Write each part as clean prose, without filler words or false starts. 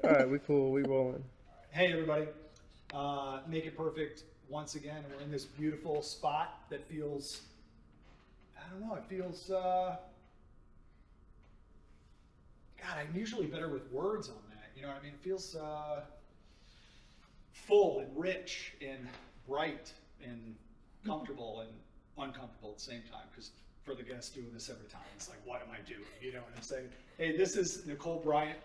All right, we cool. We rolling. Hey, everybody. Make It Perfect once again. We're in this beautiful spot that feels, I don't know, it feels, God, I'm usually better with words on that. You know what I mean? It feels full and rich and bright and comfortable and uncomfortable at the same time. Because for the guests doing this every time, it's like, what am I doing? You know what I'm saying? Hey, this is Nicole Briant.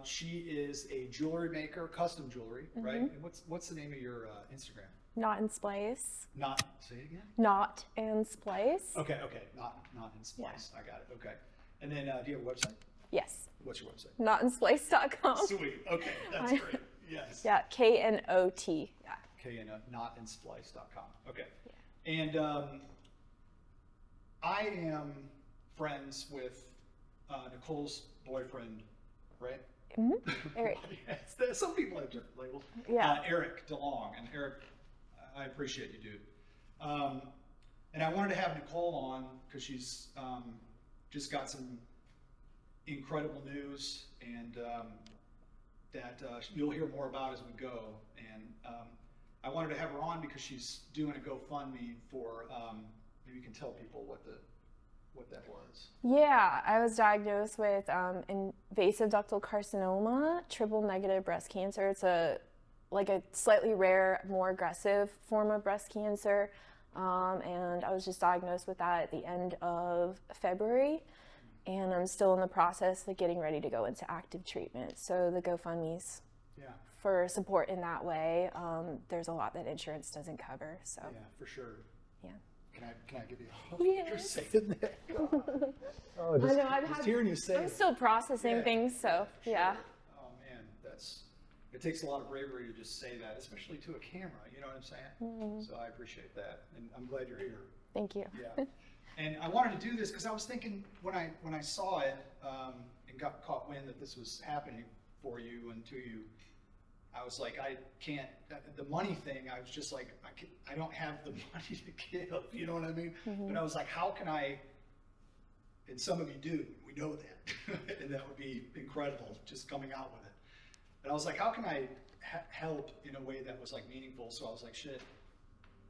She is a jewelry maker, custom jewelry, right? And what's the name of your Instagram? Not in Splice. Not, say it again? Not in Splice. Okay, not in Splice. Yeah. I got it. Okay. And then do you have a website? Yes. What's your website? Notinsplice.com. Sweet. Okay, that's great. Yes. Yeah, K-N-O-T. Yeah. Notinsplice.com. Okay. Yeah. And I am friends with Nicole's boyfriend, right? Mm-hmm. Eric. Yes, some people have different labels. Yeah. Eric DeLong. And Eric, I appreciate you, dude. And I wanted to have Nicole on because she's just got some incredible news and that you'll hear more about as we go. And I wanted to have her on because she's doing a GoFundMe for, maybe you can tell people what that was. Yeah, I was diagnosed with invasive ductal carcinoma, triple negative breast cancer. It's a slightly rare, more aggressive form of breast cancer. And I was just diagnosed with that at the end of February. And I'm still in the process of getting ready to go into active treatment. So the GoFundMe's for support in that way. There's a lot that insurance doesn't cover. So yeah, for sure. Yeah. Can I give you a hug? Yes. You're saying that. I know, just hearing you say I'm it. still processing things, so Sure. yeah. Oh man, it takes a lot of bravery to just say that, especially to a camera, you know what I'm saying? Mm-hmm. So I appreciate that, and I'm glad you're here. Thank you. Yeah. And I wanted to do this because I was thinking when I saw it and got caught wind that this was happening for you and to you, I was like, I can't, the money thing, I was just like, I don't have the money to give, you know what I mean? Mm-hmm. But I was like, how can I, and some of you do, we know that, and that would be incredible, just coming out with it. And I was like, how can I help in a way that was like meaningful? So I was like, shit,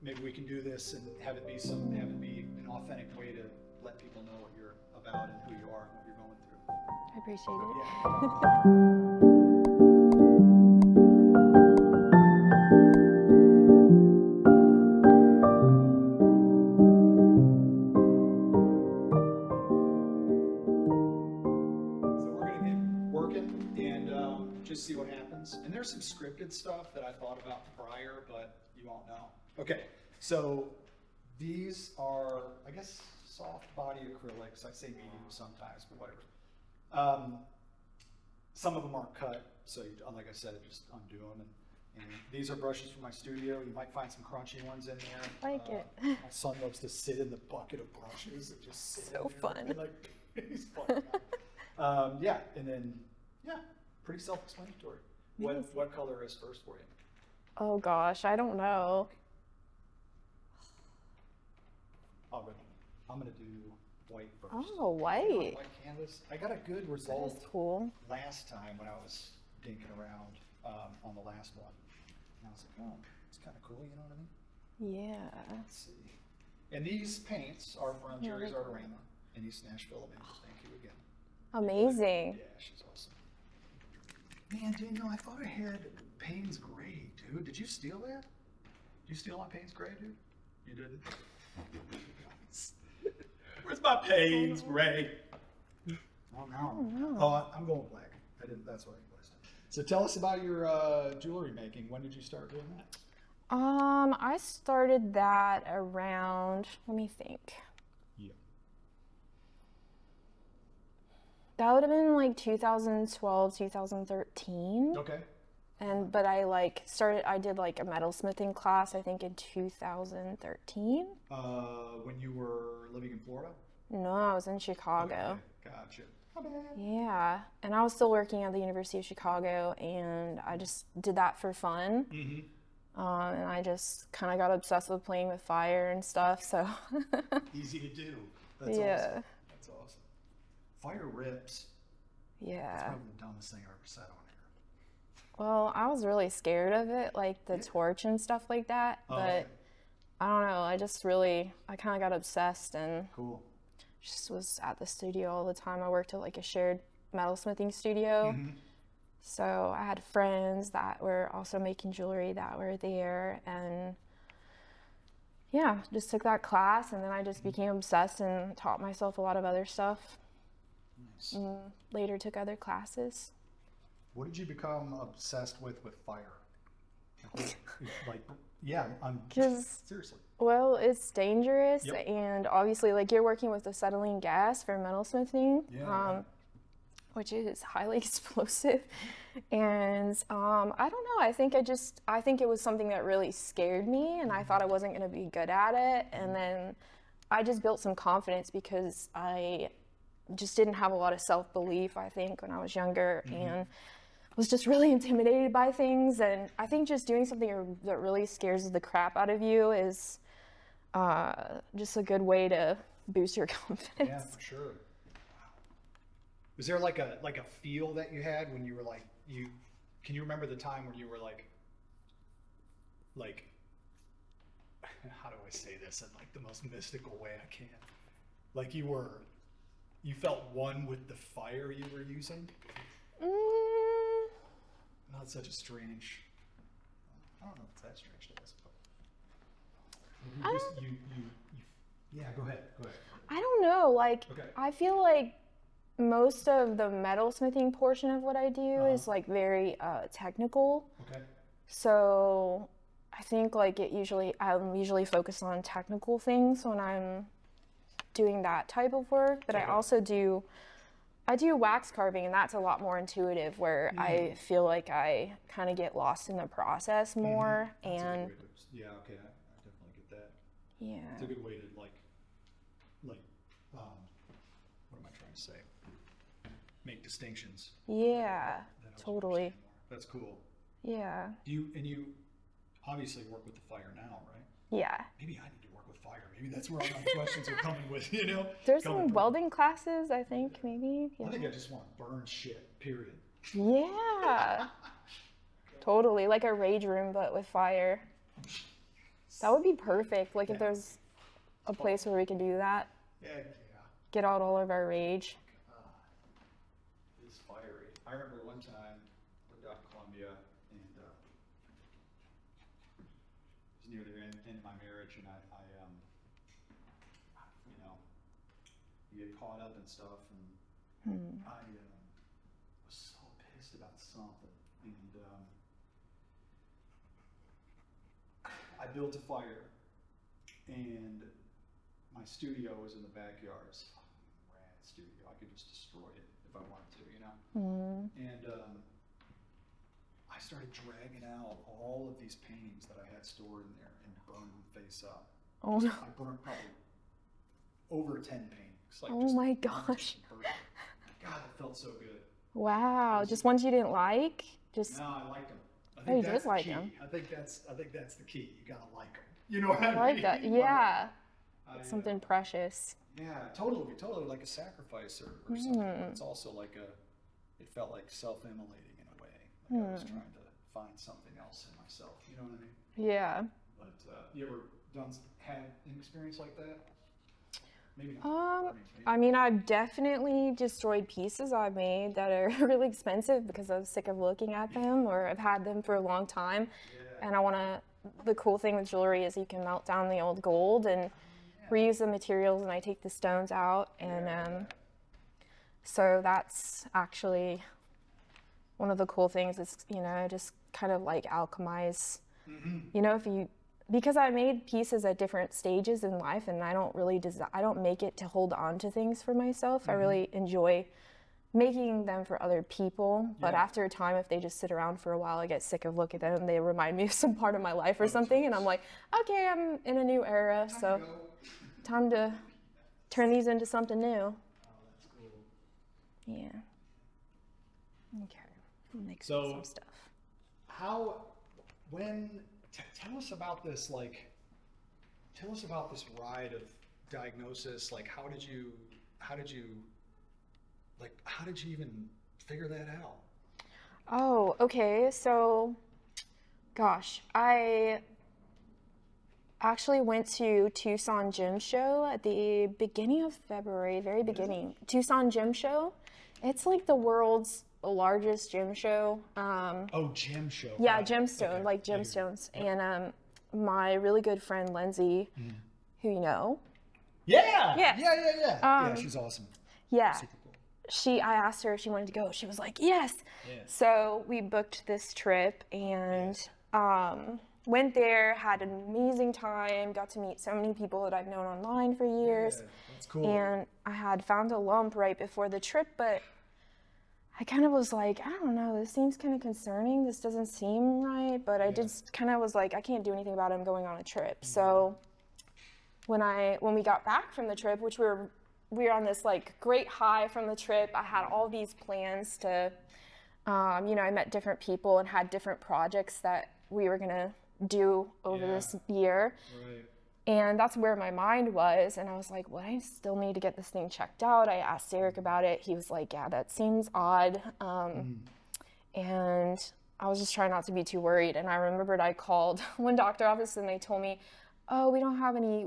maybe we can do this and have it be an authentic way to let people know what you're about and who you are and what you're going through. I appreciate it. Yeah. Just see what happens. And there's some scripted stuff that I thought about prior, but you won't know. Okay, so these are, I guess, soft body acrylics. I say medium sometimes, but whatever. Some of them aren't cut, so like I said, just undo them. And these are brushes from my studio. You might find some crunchy ones in there. Like it. My son loves to sit in the bucket of brushes and just sit so in there. Fun. Like, he's fun. Yeah, and then, yeah. Pretty self-explanatory. What color is first for you? Oh gosh, I don't know. I'm gonna do white first. Oh, white. White canvas. I got a good result. That's cool. Last time when I was dinking around on the last one, and I was like, oh, it's kind of cool. You know what I mean? Yeah. Let's see. And these paints are from Jerry's Artorama in East Nashville. Thank you again. Amazing. Yeah, she's awesome. Man, Daniel, I thought I had Payne's Gray, dude. Did you steal that? Did you steal my Payne's Gray, dude? You didn't? Where's my Payne's Gray? Oh, no. Oh, I'm going black. That's what I was. So tell us about your jewelry making. When did you start doing that? I started that around, let me think. Yeah. That would have been like 2012, 2013. Okay. But I did like a metalsmithing class, I think in 2013. When you were living in Florida? No, I was in Chicago. Okay. Gotcha. How bad? Yeah, and I was still working at the University of Chicago, and I just did that for fun. Mm-hmm. And I just kind of got obsessed with playing with fire and stuff, so. Easy to do. That's awesome. That's awesome. Fire rips. Yeah. That's probably the dumbest thing I've ever said on here. Well, I was really scared of it, like the torch and stuff like that. Oh, But okay. I don't know. I kind of got obsessed and Cool. just was at the studio all the time. I worked at like a shared metalsmithing studio. Mm-hmm. So I had friends that were also making jewelry that were there. And yeah, just took that class and then I just became obsessed and taught myself a lot of other stuff. Nice. And later took other classes. What did you become obsessed with fire? Like, yeah, I'm 'Cause, seriously. well, it's dangerous, Yep. and obviously, like you're working with acetylene gas for metalsmithing, Yeah. which is highly explosive. And I don't know. I think it was something that really scared me, and I thought I wasn't going to be good at it. And then I just built some confidence because I just didn't have a lot of self belief. I think when I was younger, and was just really intimidated by things. And I think just doing something that really scares the crap out of you is just a good way to boost your confidence. Yeah, for sure. Wow. Was there like a feel that you had when you were like can you remember the time when you were like how do I say this in like the most mystical way I can? Like you felt one with the fire you were using? Not such a strange. I don't know if it's that strange to us, but yeah. Go ahead. I don't know. Like, Okay. I feel like most of the metalsmithing portion of what I do is like very technical. Okay. So I think like I'm usually focused on technical things when I'm doing that type of work. But Okay. I do wax carving, and that's a lot more intuitive, where I feel like I kind of get lost in the process more. That's And a good way to, yeah, okay, I definitely get that. yeah, It's a good way to like, what am I trying to say? Make distinctions. yeah, That helps me totally, understand more. That's cool. yeah, You obviously work with the fire now, right? yeah. Maybe I need to work with fire. Maybe that's where all my questions are coming with, you know? There's Coming some from. welding classes, I think, maybe. I think I just want to burn shit, period. Yeah, totally, like a rage room, but with fire. That would be perfect. Like if Yeah. there's a place where we can do that, Yeah. get out all of our rage. It's fiery. I remember one time we got in Columbia and it was near the end of my marriage, and I you get caught up in stuff, and I was so pissed about something, and I built a fire, and my studio was in the backyard. It's a fucking rad studio. I could just destroy it if I wanted to, you know? And I started dragging out all of these paintings that I had stored in there and burned them face up. Oh no. I burned probably over 10 paintings. Like Oh just my burned them, gosh. burned them. God, it felt so good. Wow. Just ones you didn't like? Just No, I liked them. I Oh, think you that's did the like key. them. I think that's the key. You gotta like them. You know what I I like mean? that. Yeah. I, Something precious. Yeah, totally like a sacrifice or something. But it's also like it felt like self-immolating in a way. Like I was trying to find something else in myself. You know what I mean? Yeah. But you ever had an experience like that? Maybe not. I mean, I've definitely destroyed pieces I've made that are really expensive because I was sick of looking at them, or I've had them for a long time. And the cool thing with jewelry is you can melt down the old gold and reuse the materials, and I take the stones out. And so that's actually one of the cool things is, just kind of like alchemize, because I made pieces at different stages in life, and I don't make it to hold on to things for myself. I really enjoy making them for other people, but after a time, if they just sit around for a while, I get sick of looking at them. They remind me of some part of my life or something, and I'm like, okay, I'm in a new era, so time to turn these into something new. Oh, that's cool. Yeah. Okay. I'll make So- some stuff. Tell us about this, tell us about this ride of diagnosis. Like, how did you even figure that out? Oh, okay. So, gosh, I actually went to Tucson Gym Show at the beginning of February, very beginning. Tucson Gym Show. It's like the world's largest gym show. Oh, gym show. Yeah, Got it. gemstone, Okay. like I hear you. gemstones. Yep. And my really good friend Lindsay, who you know, Yeah. Yeah. Yeah, she's awesome. yeah, Super cool. I asked her if she wanted to go. She was like, yes. Yes. So we booked this trip and went there, had an amazing time, got to meet so many people that I've known online for years. Yeah, that's cool. And I had found a lump right before the trip, but I kind of was like, I don't know, this seems kind of concerning. This doesn't seem right. But I just kind of was like, I can't do anything about it. I'm going on a trip. So when we got back from the trip, which we were on this like great high from the trip, I had all these plans to, I met different people and had different projects that we were gonna do over this year. Right. And that's where my mind was. And I was like, well, I still need to get this thing checked out. I asked Eric about it. He was like, yeah, that seems odd. And I was just trying not to be too worried. And I remembered I called one doctor office and they told me, oh, we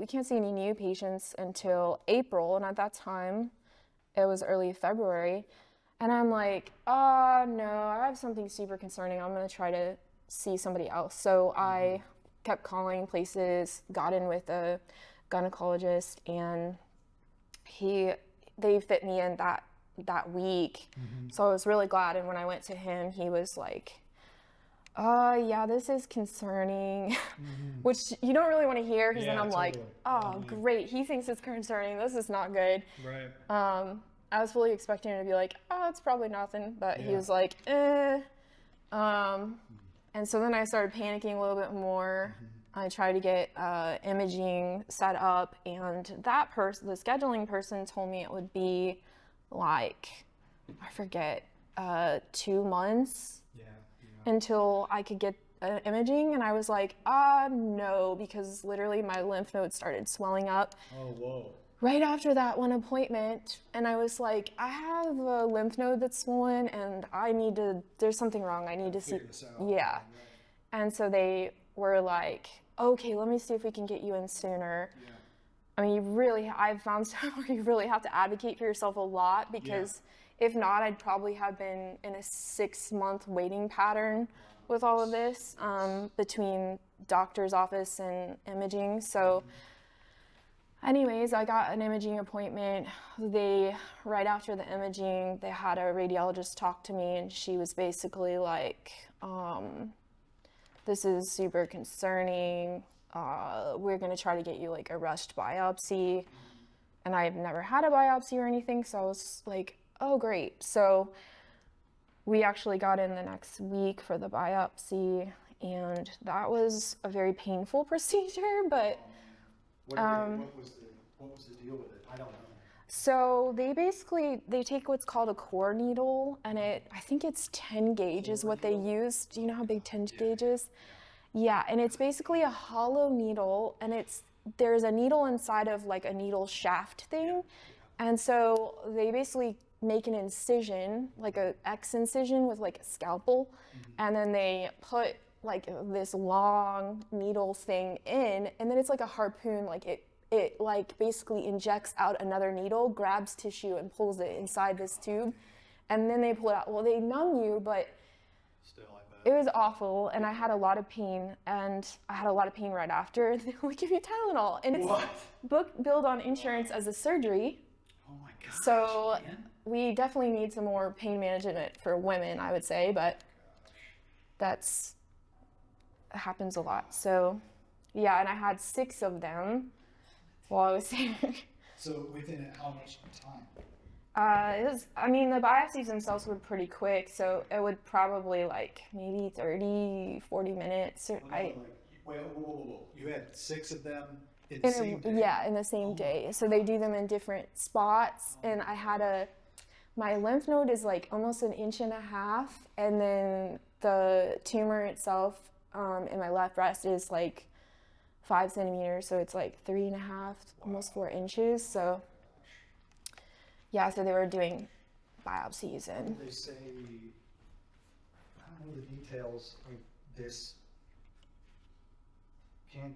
can't see any new patients until April. And at that time, it was early February. And I'm like, oh, no, I have something super concerning. I'm going to try to see somebody else. So I kept calling places, got in with a gynecologist, and they fit me in that week. So I was really glad. And when I went to him, he was like, yeah, this is concerning, which you don't really want to hear, because then I'm like, oh, great, he thinks it's concerning, this is not good. Right. I was fully expecting him to be like, oh, it's probably nothing, but he was like, and so then I started panicking a little bit more. I tried to get imaging set up, and the scheduling person told me it would be like, I forget, 2 months until I could get imaging. And I was like, no, because literally my lymph nodes started swelling up. Oh, whoa. Right after that one appointment, and I was like, I have a lymph node that's swollen, and there's something wrong, I need to see. Figure this out. Yeah. Right. And so they were like, okay, let me see if we can get you in sooner. Yeah. I mean, I've found somewhere you really have to advocate for yourself a lot, because if not, I'd probably have been in a 6-month waiting pattern with all of this, between doctor's office and imaging. So anyways, I got an imaging appointment. Right after the imaging, they had a radiologist talk to me, and she was basically like, this is super concerning. We're gonna try to get you like a rushed biopsy. And I've never had a biopsy or anything, so I was like, oh, great. So we actually got in the next week for the biopsy, and that was a very painful procedure, but What was the deal with it? I don't know. so they take what's called a core needle, and I think it's 10 gauge is what they use. Do you know how big 10 gauge is? Yeah, and it's basically a hollow needle, and there's a needle inside of like a needle shaft thing. And so they basically make an incision, like a X incision with like a scalpel, and then they put like this long needle thing in, and then it's like a harpoon, like it like basically injects out another needle, grabs tissue and pulls it inside this tube, and then they pull it out. Well, they numb you, but Still, I bet. it was awful, and I had a lot of pain, right after. They would give you Tylenol, and it's billed on insurance as a surgery. Oh my gosh. So man. we definitely need some more pain management for women, I would say, but happens a lot. So yeah, and I had 6 of them while I was there. So within how much time? The biopsies themselves were pretty quick, so it would probably like maybe 30, 40 minutes. Whoa. You had 6 of them in the same day? Yeah, in the same day. So they do them in different spots, and I had my lymph node is like almost 1.5 inches, and then the tumor itself in my left breast is like 5 centimeters, so it's like 3.5, almost 4 inches. So yeah, so they were doing biopsies, and They say know the details of this. I don't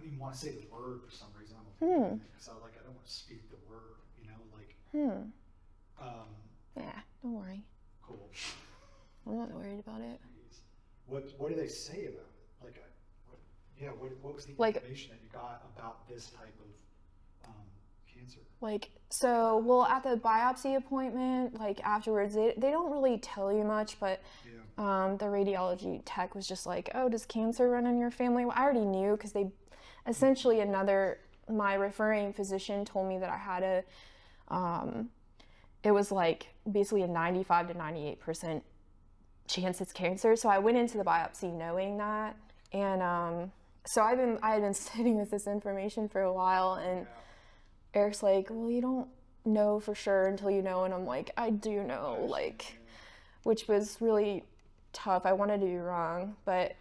even want to say the word for some reason. Because I don't want to speak the word, Yeah, don't worry. Cool. I'm not worried about it. What do they say about it? What was the information that you got about this type of cancer? At the biopsy appointment, afterwards, they don't really tell you much, but the radiology tech was just like, oh, does cancer run in your family? Well, I already knew because my referring physician told me that I had it was basically a 95 to 98% chance it's cancer. So I went into the biopsy knowing that. And so I had been sitting with this information for a while, and Eric's like, well, you don't know for sure until you know. And I'm like, I do know, which was really tough. I wanted to be wrong, but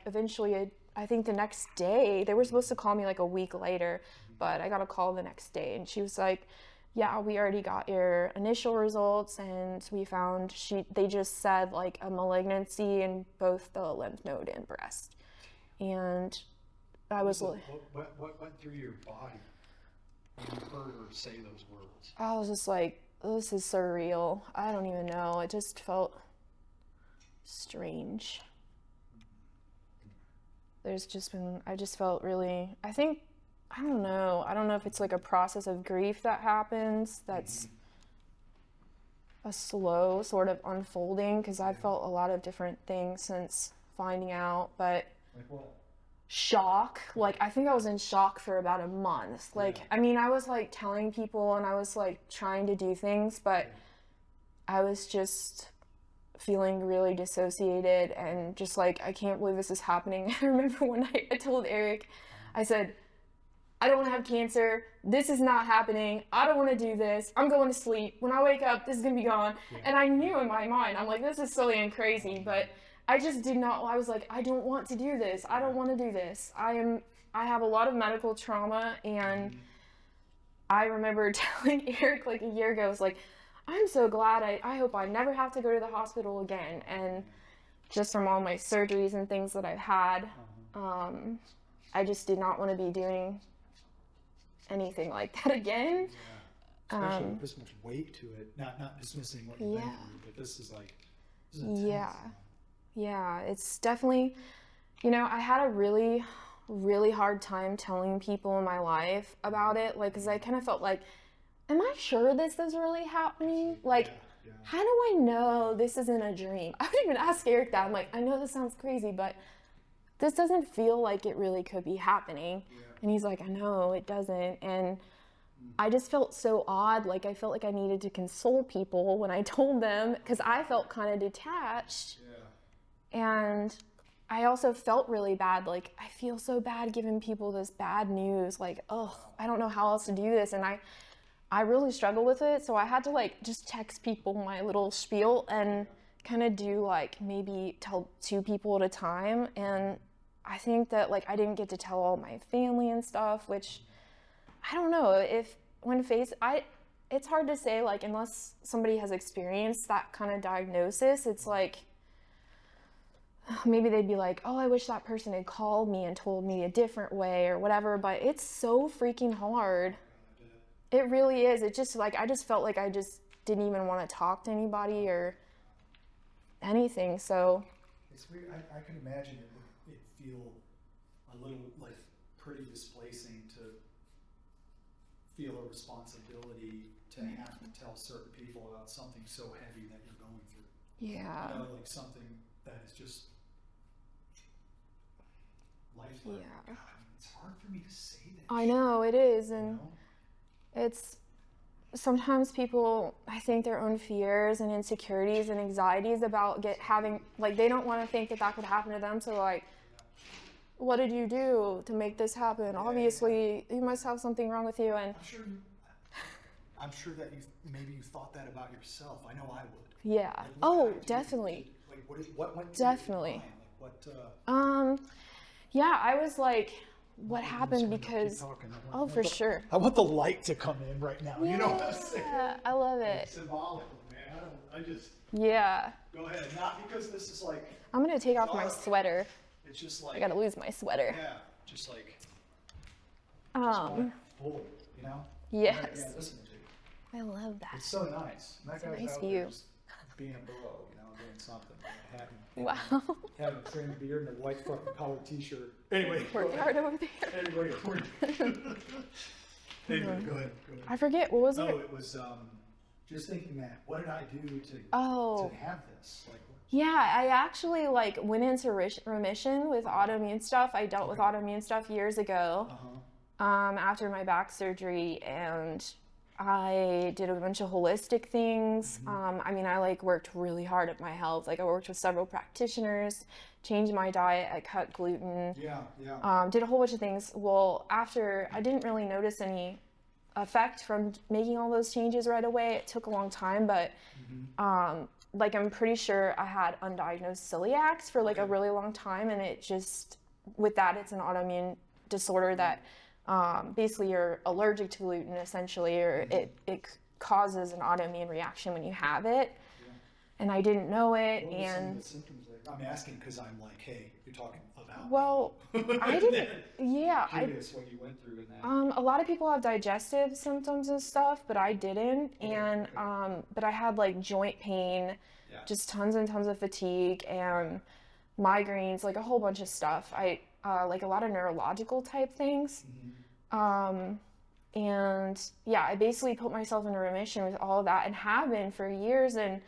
eventually I think the next day, they were supposed to call me a week later, but I got a call the next day, and she was like, yeah, we already got your initial results, and we found they just said a malignancy in both the lymph node and breast. And I was what went through your body when you heard her say those words? I was just like, this is surreal. I don't even know. It just felt strange. I just felt really, I don't know if it's a process of grief that happens that's a slow sort of unfolding, because I've felt a lot of different things since finding out, but like what? Shock. I think I was in shock for about a month. I was telling people and I was trying to do things, but I was just feeling really dissociated and just I can't believe this is happening. I remember one night I told Eric, I said, I don't want to have cancer. This is not happening. I don't want to do this. I'm going to sleep. When I wake up, this is going to be gone. Yeah. And I knew in my mind, I'm like, this is silly and crazy, but I just did not, I was like, I don't want to do this. I don't want to do this. I have a lot of medical trauma, and I remember telling Eric a year ago, I was like, I'm so glad, I hope I never have to go to the hospital again. And just from all my surgeries and things that I've had, I just did not want to be doing anything like that again. Yeah. Especially with this much weight to it. Not dismissing what you've been through, but this is intense. Yeah, it's definitely, I had a really, really hard time telling people in my life about it, because I kind of felt am I sure this is really happening? How do I know this isn't a dream? I would even ask Eric that. I'm like, I know this sounds crazy, but this doesn't feel like it really could be happening. Yeah. And he's like, I know, it doesn't. And I just felt so odd. I felt like I needed to console people when I told them, because I felt kind of detached. Yeah. And I also felt really bad. I feel so bad giving people this bad news. I don't know how else to do this. And I really struggle with it. So I had to just text people my little spiel and kind of do maybe tell 2 people at a time. And I think that I didn't get to tell all my family and stuff, which I don't know it's hard to say, unless somebody has experienced that kind of diagnosis, it's maybe they'd be like, oh, I wish that person had called me and told me a different way or whatever, but it's so freaking hard. It really is. It just I just felt I just didn't even want to talk to anybody or anything. So it's weird. I can imagine it feel a little pretty displacing to feel a responsibility to have to tell certain people about something so heavy that you're going through. Yeah. Something that is just life-threatening. Yeah. God, it's hard for me to say that. I know, it is, and it's sometimes people, I think their own fears and insecurities and anxieties about having they don't want to think that could happen to them. So what did you do to make this happen? Yeah, obviously, you must have something wrong with you. And I'm sure that you thought that about yourself. I know I would. Yeah. Definitely. What went definitely. Yeah, I was what happened because for sure. I want the light to come in right now. Yeah, you know what I'm saying? I love it. It's symbolic, man. I just, Yeah. go ahead. Not because this is like, I'm gonna take off my dark. sweater. It's just I like, gotta lose my sweater. yeah, just like, just like full, you know? Yes. Yeah, listen to it. I love that. It's so nice. And that It's a guy's nice out view. there just being a bro, you know, doing something. Wow. Having a trimmed beard and a white fucking collared t-shirt. Anyway. Working hard over there. Anyway, anyway, go ahead. I forget, what was it? Oh, it was just thinking that, what did I do to have this? Like, Yeah, I actually like went into remission with autoimmune stuff. I dealt with autoimmune stuff years ago after my back surgery, and I did a bunch of holistic things. I mean, I like worked really hard at my health. Like I worked with several practitioners, changed my diet, I cut gluten. Did a whole bunch of things. Well, after, I didn't really notice any effect from making all those changes right away. It took a long time, but like I'm pretty sure I had undiagnosed celiacs for like a really long time, and it just, with that, it's an autoimmune disorder that basically you're allergic to gluten essentially, or it causes an autoimmune reaction when you have it. And I didn't know it. What were some and of the symptoms like? I'm asking because I'm like, hey, you're talking about. Well, I didn't. Yeah, Curious what you went through in that. a lot of people have digestive symptoms and stuff, but I didn't. And but I had like joint pain, just tons and tons of fatigue and migraines, like a whole bunch of stuff. I like a lot of neurological type things. And yeah, I basically put myself in remission with all of that and have been for years. And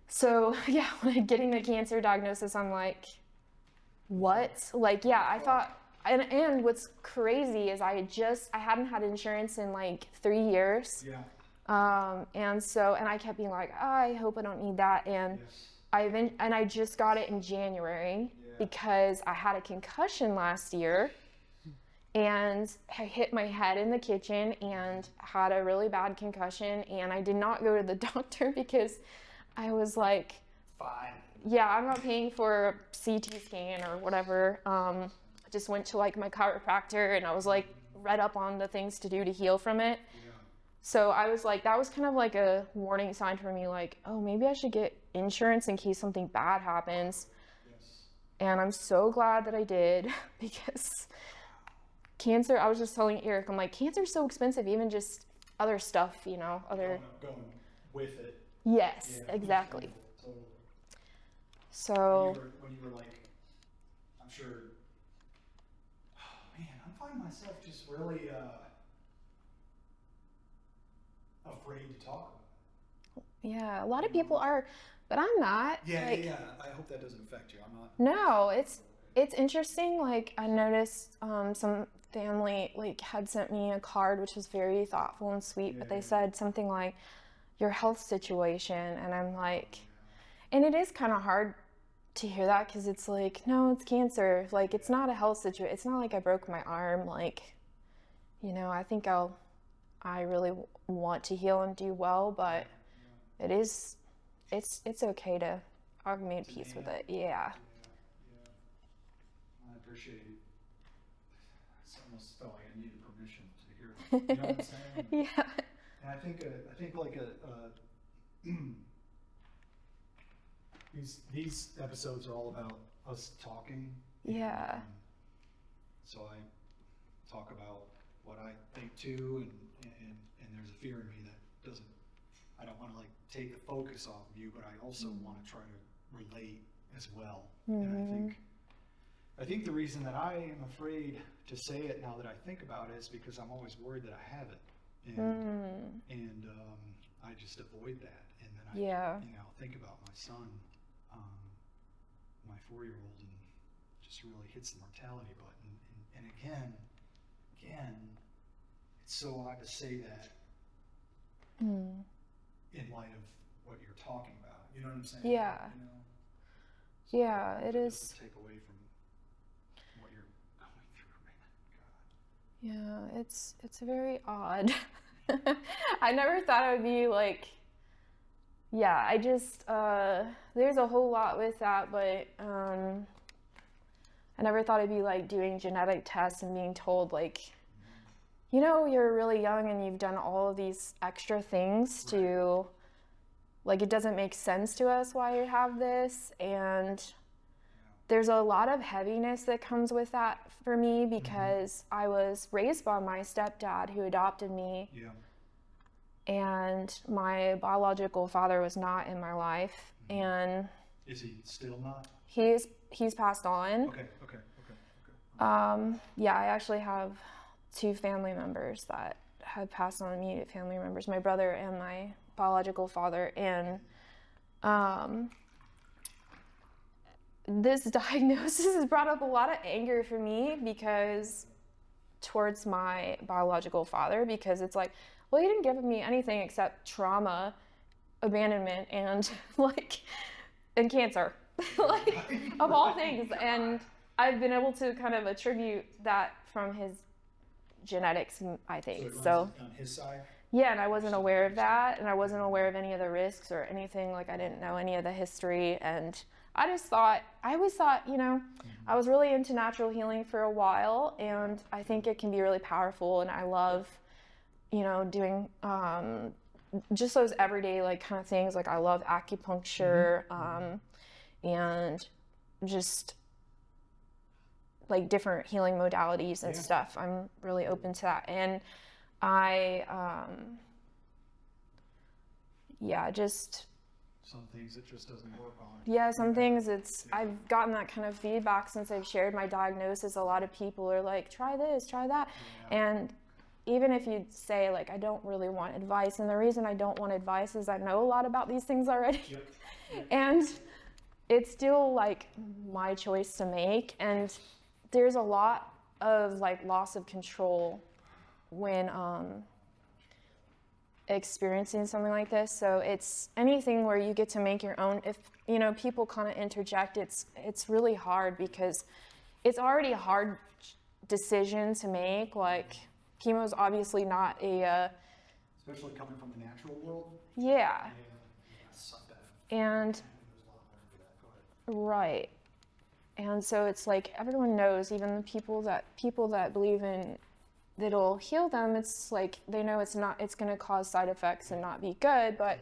so yeah, when getting the cancer diagnosis, I'm like, what? Like, yeah, I thought, and what's crazy is I hadn't had insurance in like 3 years. And so, and I kept being like, oh, I hope I don't need that. And I just got it in January because I had a concussion last year and I hit my head in the kitchen and had a really bad concussion, and I did not go to the doctor because I was like, fine. Yeah, I'm not paying for a CT scan or whatever. I just went to like my chiropractor and I was like read up on the things to do to heal from it. So I was like, that was kind of like a warning sign for me, like, oh, maybe I should get insurance in case something bad happens. And I'm so glad that I did, because cancer, I was just telling Eric, I'm like, cancer's so expensive, even just other stuff, you know, other. Going with it. Yes, exactly. Totally. So. When you were like, I'm sure, oh man, I'm finding myself just really afraid to talk about it. Yeah, a lot of people are, but I'm not. Yeah, like, yeah. I hope that doesn't affect you. I'm not. No, it's interesting. Like I noticed some family like had sent me a card which was very thoughtful and sweet, but they said something like your health situation, and I'm like, and it is kind of hard to hear that because it's like, no, it's cancer. Like it's not a health situation. It's not like I broke my arm. Like, you know, I think I really want to heal and do well, but it is, it's okay to. I've made peace with it. Yeah. I appreciate it. I almost felt like I needed permission to hear it. You know what I'm saying? Yeah. And I think like these episodes are all about us talking. Yeah. So I talk about what I think too, and there's a fear in me that doesn't. I don't want to like take the focus off of you, but I also want to try to relate as well. And I think the reason that I am afraid to say it now that I think about it is because I'm always worried that I have it, and I just avoid that, and then I you know, think about my son, my 4-year-old, and just really hits the mortality button, and again, it's so odd to say that in light of what you're talking about. You know what I'm saying? Yeah. You know? So Yeah, it is. Take away from what you're going through, man. God. Yeah, it's very odd. I never thought I would be like, yeah, I just, there's a whole lot with that, but I never thought I'd be like doing genetic tests and being told like, you know, you're really young and you've done all of these extra things to like it doesn't make sense to us why you have this, and there's a lot of heaviness that comes with that for me because I was raised by my stepdad who adopted me. Yeah. And my biological father was not in my life, and Is he still not? he's passed on. Okay. Yeah, I actually have 2 family members that have passed on, immediate family members, my brother and my biological father, and this diagnosis has brought up a lot of anger for me because towards my biological father, because it's like, well, he didn't give me anything except trauma, abandonment, and and cancer, like of all things. And I've been able to kind of attribute that from his genetics, I think. So on his side? yeah, and I wasn't aware of that, and I wasn't aware of any of the risks or anything. Like, I didn't know any of the history, and I always thought, I was really into natural healing for a while, and I think it can be really powerful, and I love, doing just those everyday, like, kind of things. Like, I love acupuncture, and just, like, different healing modalities and stuff. I'm really open to that, and just some things it just doesn't work on. Yeah, some things I've gotten that kind of feedback since I've shared my diagnosis. A lot of people are like, try this, try that. And even if you say, like, I don't really want advice, and the reason I don't want advice is I know a lot about these things already. And it's still, like, my choice to make. And there's a lot of, like, loss of control when experiencing something like this. So it's anything where you get to make your own. If people kind of interject, it's really hard because it's already a hard decision to make. Like, chemo is obviously not especially coming from the natural world. Yeah. Suck that. And right. And so it's like everyone knows, even the people that believe in that'll heal them, it's like they know it's going to cause side effects and not be good, but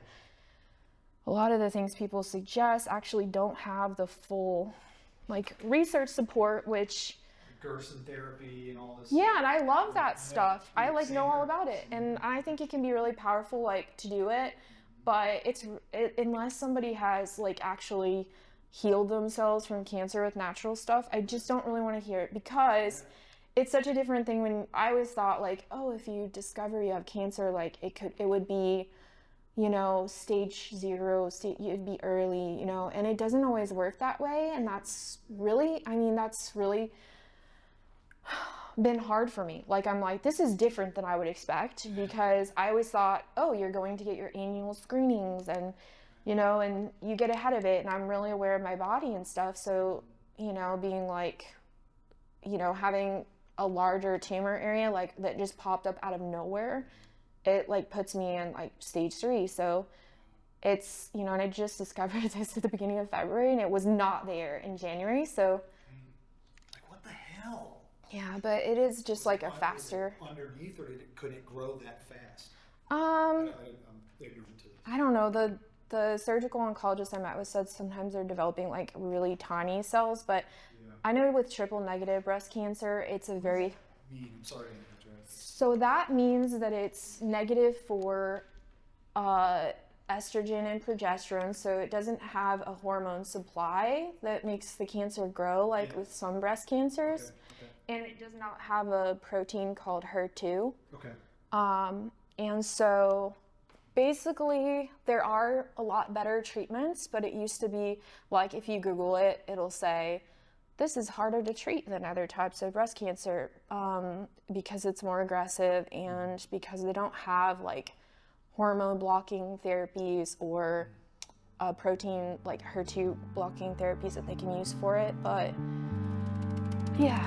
a lot of the things people suggest actually don't have the full, like, research support, which Gerson therapy and all this. Yeah, and I love that stuff. I know all about it, and I think it can be really powerful, like, to do it, but unless somebody has, like, actually healed themselves from cancer with natural stuff, I just don't really want to hear it, because it's such a different thing. When I always thought, like, oh, if you discover you have cancer, like, it would be, stage 0, you'd be early, and it doesn't always work that way. And that's really been hard for me. Like, I'm like, this is different than I would expect, because I always thought, oh, you're going to get your annual screenings and, and you get ahead of it. And I'm really aware of my body and stuff. So, being like, having a larger tumor area, like, that just popped up out of nowhere, it, like, puts me in, like, stage 3. So it's, and I just discovered this at the beginning of February, and it was not there in January. So like, what the hell? Yeah, but it is just like a faster. Underneath, or could it grow that fast? I'm ignorant to this. I don't know. The surgical oncologist I met with said sometimes they're developing, like, really tiny cells, but I know with triple negative breast cancer, it's a very. I'm sorry to interrupt. So that means that it's negative for estrogen and progesterone, so it doesn't have a hormone supply that makes the cancer grow, like with some breast cancers. Okay. And it does not have a protein called HER2. Okay. And so basically there are a lot better treatments, but it used to be, like, if you Google it, it'll say, this is harder to treat than other types of breast cancer, because it's more aggressive and because they don't have, like, hormone blocking therapies or protein, like HER2 blocking therapies that they can use for it. But yeah.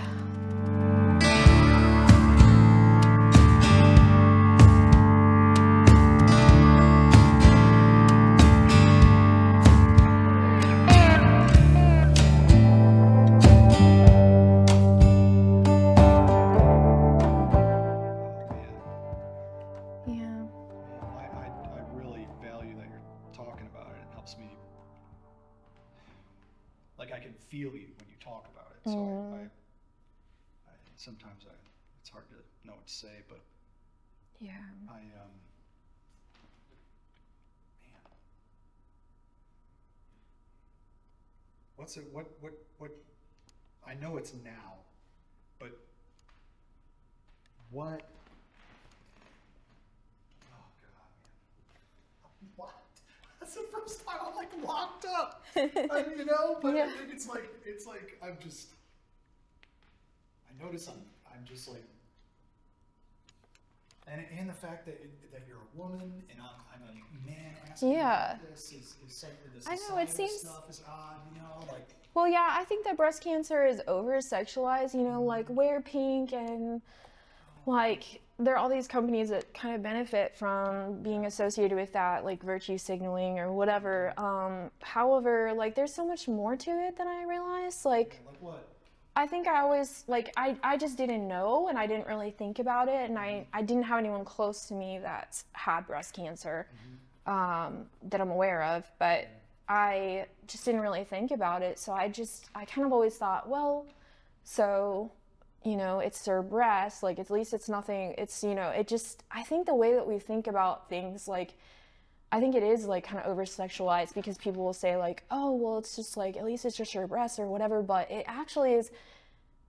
I really value that you're talking helps me, like I can feel you when you talk about it. So I sometimes it's hard to know what to say, but Yeah. man. What's it, what, I know it's now, but what, oh God, man. What? That's the first time I'm like locked up, you know, but Yeah. it's like, I'm just, I notice I'm just like, and the fact that you're a woman and I'm a man asking Yeah. about this is something, this I know, it seems- stuff is odd, you know, like. Well, yeah, I think that breast cancer is over-sexualized, you know, like wear pink and like there are all these companies that kind of benefit from being associated with that, like virtue signaling or whatever. However, like there's so much more to it than I realized. Like, Like what? I think I always, like, I just didn't know and I didn't really think about it. And I didn't have anyone close to me that had breast cancer that I'm aware of. But I just didn't really think about it. So I kind of always thought, well, so, you know, it's their breast, like at least it's nothing, it's, you know, it just, I think the way that we think about things, like, I think it is like kind of over sexualized because people will say like, oh, well, it's just like, at least it's just your breast or whatever. But it actually is,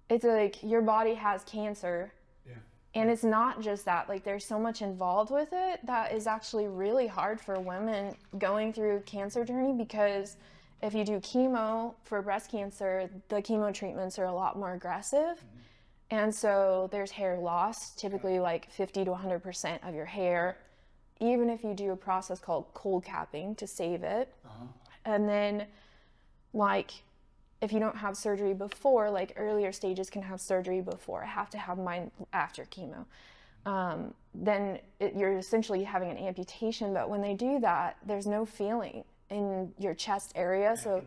it's like your body has cancer. Yeah. And it's not just that, like there's so much involved with it that is actually really hard for women going through cancer journey, because if you do chemo for breast cancer, the chemo treatments are a lot more aggressive. And so there's hair loss, typically like 50 to 100% of your hair, even if you do a process called cold capping to save it. And then like if you don't have surgery before, like earlier stages can have surgery before. I have to have mine after chemo. Then you're essentially having an amputation, but when they do that, there's no feeling in your chest area. So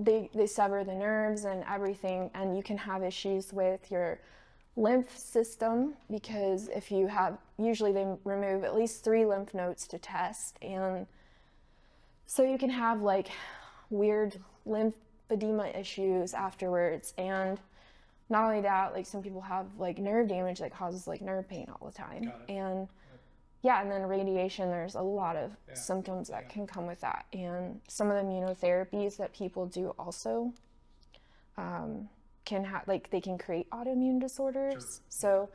they sever the nerves and everything, and you can have issues with your lymph system, because if you have, usually they remove at least 3 lymph nodes to test, and so you can have like weird lymphedema issues afterwards. And not only that, like some people have like nerve damage that causes like nerve pain all the time. And yeah, and then radiation, there's a lot of symptoms that can come with that. And some of the immunotherapies that people do also can have, like they can create autoimmune disorders. So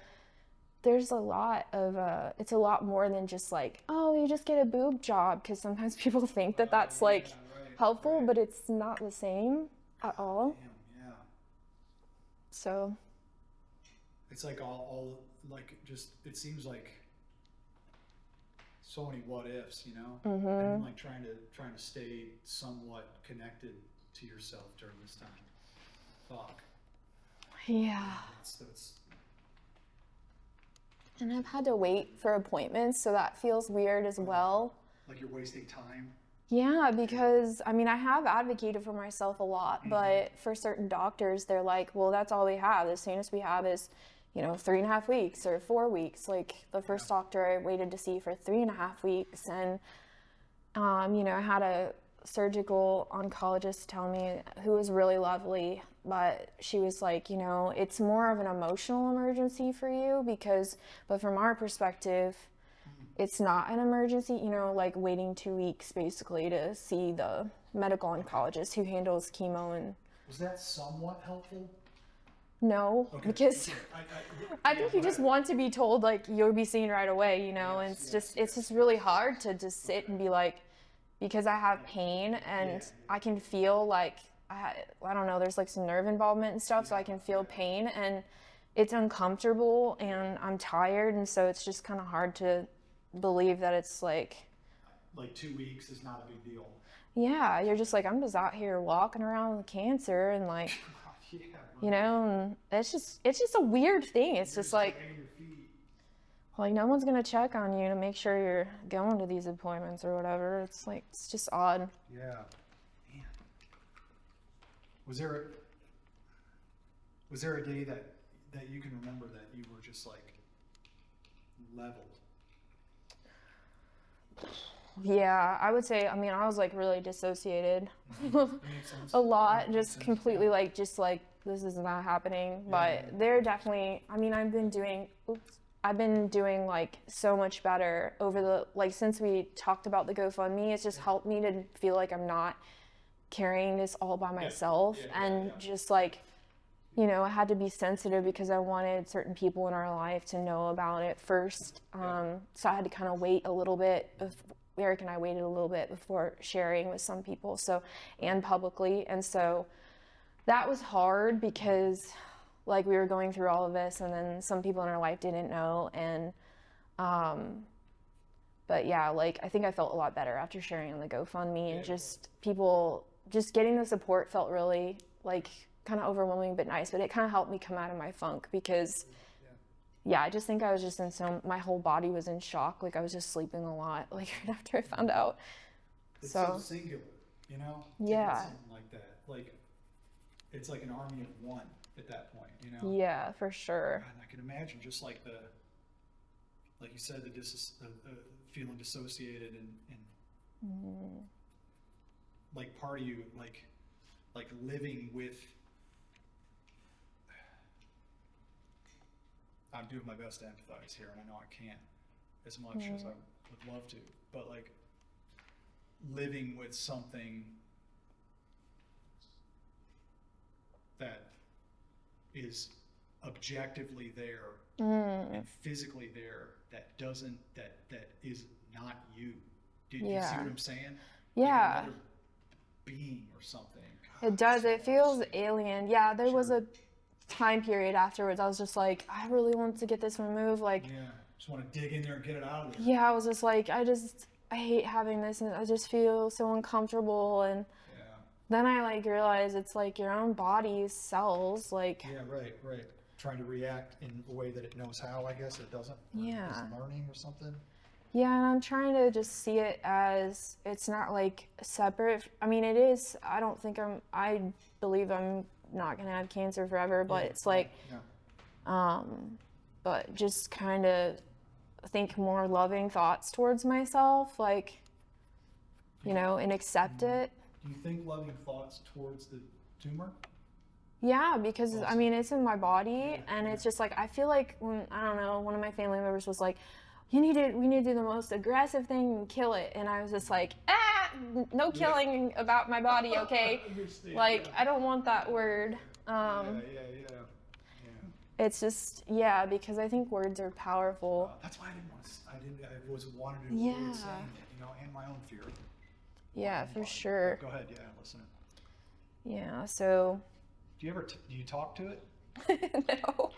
there's a lot of, it's a lot more than just like, oh, you just get a boob job, because sometimes people think that that's like helpful, but it's not the same at all. Yeah. So. It's like all like just, it seems like so many what ifs, you know, and like trying to stay somewhat connected to yourself during this time. Fuck. Yeah. That's And I've had to wait for appointments, so that feels weird as well. like you're wasting time. Yeah, because I mean, I have advocated for myself a lot, but for certain doctors, they're like, well, that's all we have. The soonest we have is, you know, 3.5 weeks or 4 weeks. Like the first doctor I waited to see for 3.5 weeks. And, you know, I had a surgical oncologist tell me, who was really lovely, but she was like, you know, it's more of an emotional emergency for you but from our perspective, it's not an emergency, you know, like waiting 2 weeks basically to see the medical oncologist who handles chemo. And Was that somewhat helpful? no, because I think you just whatever. want to be told like you'll be seen right away, you know, and it's just really hard to just sit and be like, because I have pain and I can feel like, I don't know, there's like some nerve involvement and stuff, so I can feel pain and it's uncomfortable and I'm tired, and so it's just kind of hard to believe that it's like 2 weeks is not a big deal. Yeah, you're just like, I'm just out here walking around with cancer and like, you know, and it's just a weird thing. It's just like no one's gonna check on you to make sure you're going to these appointments or whatever. It's like, it's just odd. Yeah. Man. Was there a day that you can remember that you were just like leveled? Yeah, I would say, I mean, I was like really dissociated That makes sense. a lot, That makes just sense, completely yeah. like, just like, this is not happening. Yeah, But yeah. they're definitely, I mean, I've been doing like so much better over the, like, since we talked about the GoFundMe. It's just helped me to feel like I'm not carrying this all by myself. And just like, you know, I had to be sensitive because I wanted certain people in our life to know about it first. So I had to kind of wait a little bit. Eric and I waited a little bit before sharing with some people, so, and publicly. And so that was hard because like we were going through all of this and then some people in our life didn't know. And but yeah, like I think I felt a lot better after sharing on the GoFundMe, and just people just getting the support felt really like kind of overwhelming but nice. But it kind of helped me come out of my funk because yeah, I just think I was just in my whole body was in shock. Like I was just sleeping a lot, like right after I found out. It's so singular, you know? To get Yeah. something like that. Like, it's like an army of one at that point, you know? Yeah, for sure. God, I can imagine just like like you said, the feeling dissociated and like part of you, like living with, I'm doing my best to empathize here, and I know I can't as much as I would love to, but like living with something that is objectively there and physically there that is not you. Do you see what I'm saying? Yeah. Like another being or something. God, It does. It feels insane. alien. Yeah, there was a time period afterwards. I was just like, I really want to get this removed. Like, Yeah, just want to dig in there and get it out of there. yeah, I was just like, I hate having this, and I just feel so uncomfortable. And then I like realized it's like your own body's cells, like. Yeah, right. Trying to react in a way that it knows how, I guess it doesn't. Yeah. It's learning or something. Yeah, and I'm trying to just see it as it's not like separate. I mean, it is. I believe I'm not gonna have cancer forever, but it's like, but just kind of think more loving thoughts towards myself, like, you know, and accept it. Do you think loving thoughts towards the tumor? Yeah, because I mean, it's in my body, and it's just like, I feel like when, I don't know, one of my family members was like, we need to do the most aggressive thing and kill it. And I was just like, no killing about my body, okay? Like, I don't want that word. It's just, because I think words are powerful. That's why I wanted to avoid saying it, you know, and my own fear. Yeah, for sure. Go ahead, listen. Yeah, so. Do you talk to it? No.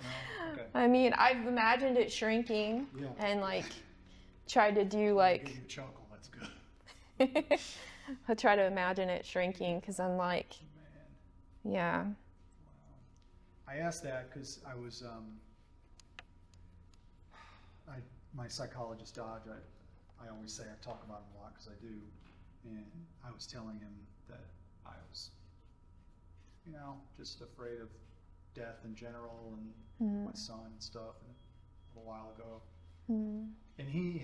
Okay. I mean, I've imagined it shrinking and like tried to do like. Give you a chuckle, that's good. I try to imagine it shrinking because I'm like, yeah. Wow. I asked that because I was, my psychologist Dodge, I always say I talk about him a lot because I do, and I was telling him that I was, you know, just afraid of death in general and my son and stuff, and a little while ago. And he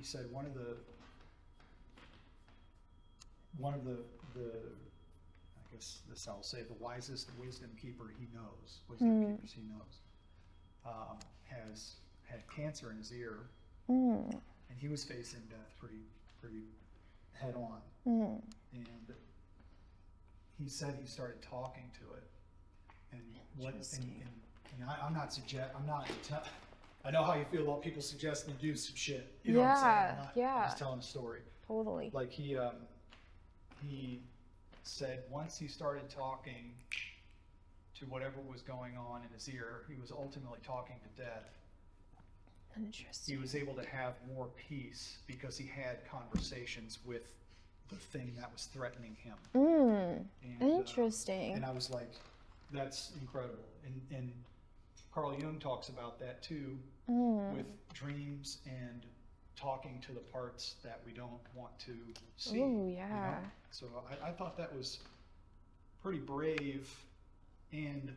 said one of the I guess this I'll say the wisest wisdom keepers he knows has had cancer in his ear, and he was facing death pretty head on. And he said he started talking to it, and I'm not I know how you feel about people suggesting to do some shit. You know what I'm saying? I'm just telling a story. Totally. Like he said once he started talking to whatever was going on in his ear, he was ultimately talking to death. Interesting. He was able to have more peace because he had conversations with the thing that was threatening him. Interesting. And I was like, that's incredible. And Carl Jung talks about that too, with dreams and talking to the parts that we don't want to see. Oh, yeah. You know? So I thought that was pretty brave, and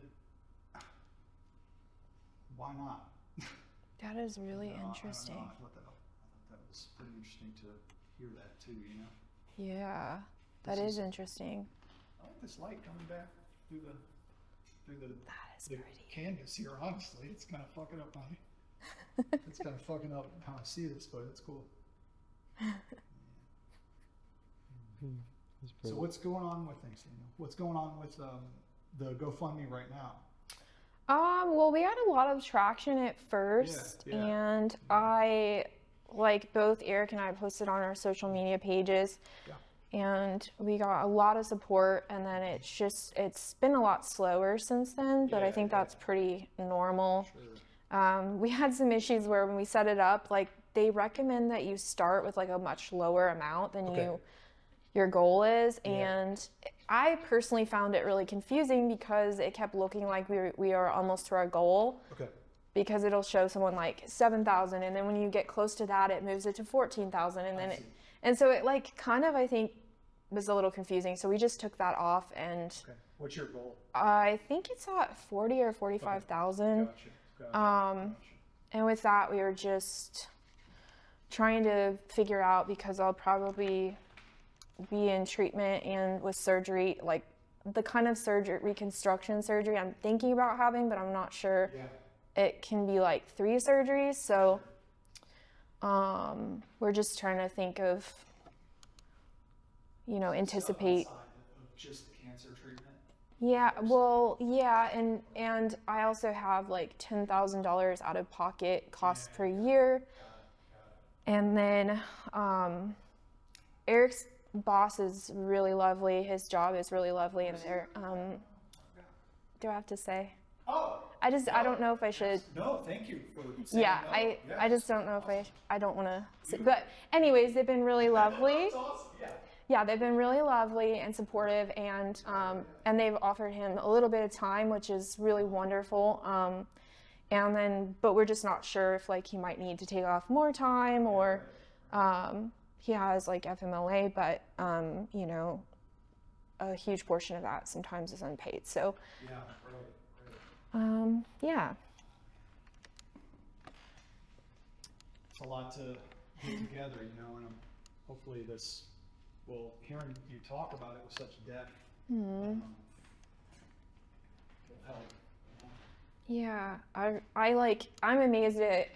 why not? That is really interesting. I thought that it's pretty interesting to hear that too, you know? Yeah, that This is is- interesting. I like this light coming back through the That is the pretty. canvas here, honestly. It's kind of fucking up my, it's kind of fucking up how I see this, but it's cool. So what's going on with things, Daniel? What's going on with the GoFundMe right now? Well, we had a lot of traction at first, yeah. and I, like, both Eric and I posted on our social media pages, and we got a lot of support, and then it's been a lot slower since then, but I think that's pretty normal. Sure. We had some issues where when we set it up, like, they recommend that you start with like a much lower amount than your goal is, and I personally found it really confusing because it kept looking like we are almost to our goal. Okay. Because it'll show someone like 7,000, and then when you get close to that, it moves it to 14,000, and then and so it like kind of, I think, was a little confusing. So we just took that off, and What's your goal? I think it's at 40 or 45,000. Gotcha. And with that, we were just trying to figure out, because I'll probably be in treatment and with surgery, like the kind of surgery, reconstruction surgery I'm thinking about having, but I'm not sure. It can be like 3 surgeries, so we're just trying to think of, anticipate. Outside of just the cancer treatment? Yeah, well, yeah, and I also have like $10,000 out of pocket costs per year. And then Eric's boss is really lovely. His job is really lovely, and they're do I have to say? Oh. I don't know if I should. No, thank you for saying Yeah, no. I just don't know if I don't want to. But anyways, they've been really lovely. That's awesome. Yeah, they've been really lovely and supportive, and they've offered him a little bit of time, which is really wonderful. And then, but we're just not sure if like he might need to take off more time, or he has like FMLA, but a huge portion of that sometimes is unpaid. So yeah. It's a lot to get together, and hopefully this will, hearing you talk about it with such depth, will help. Yeah, I'm amazed at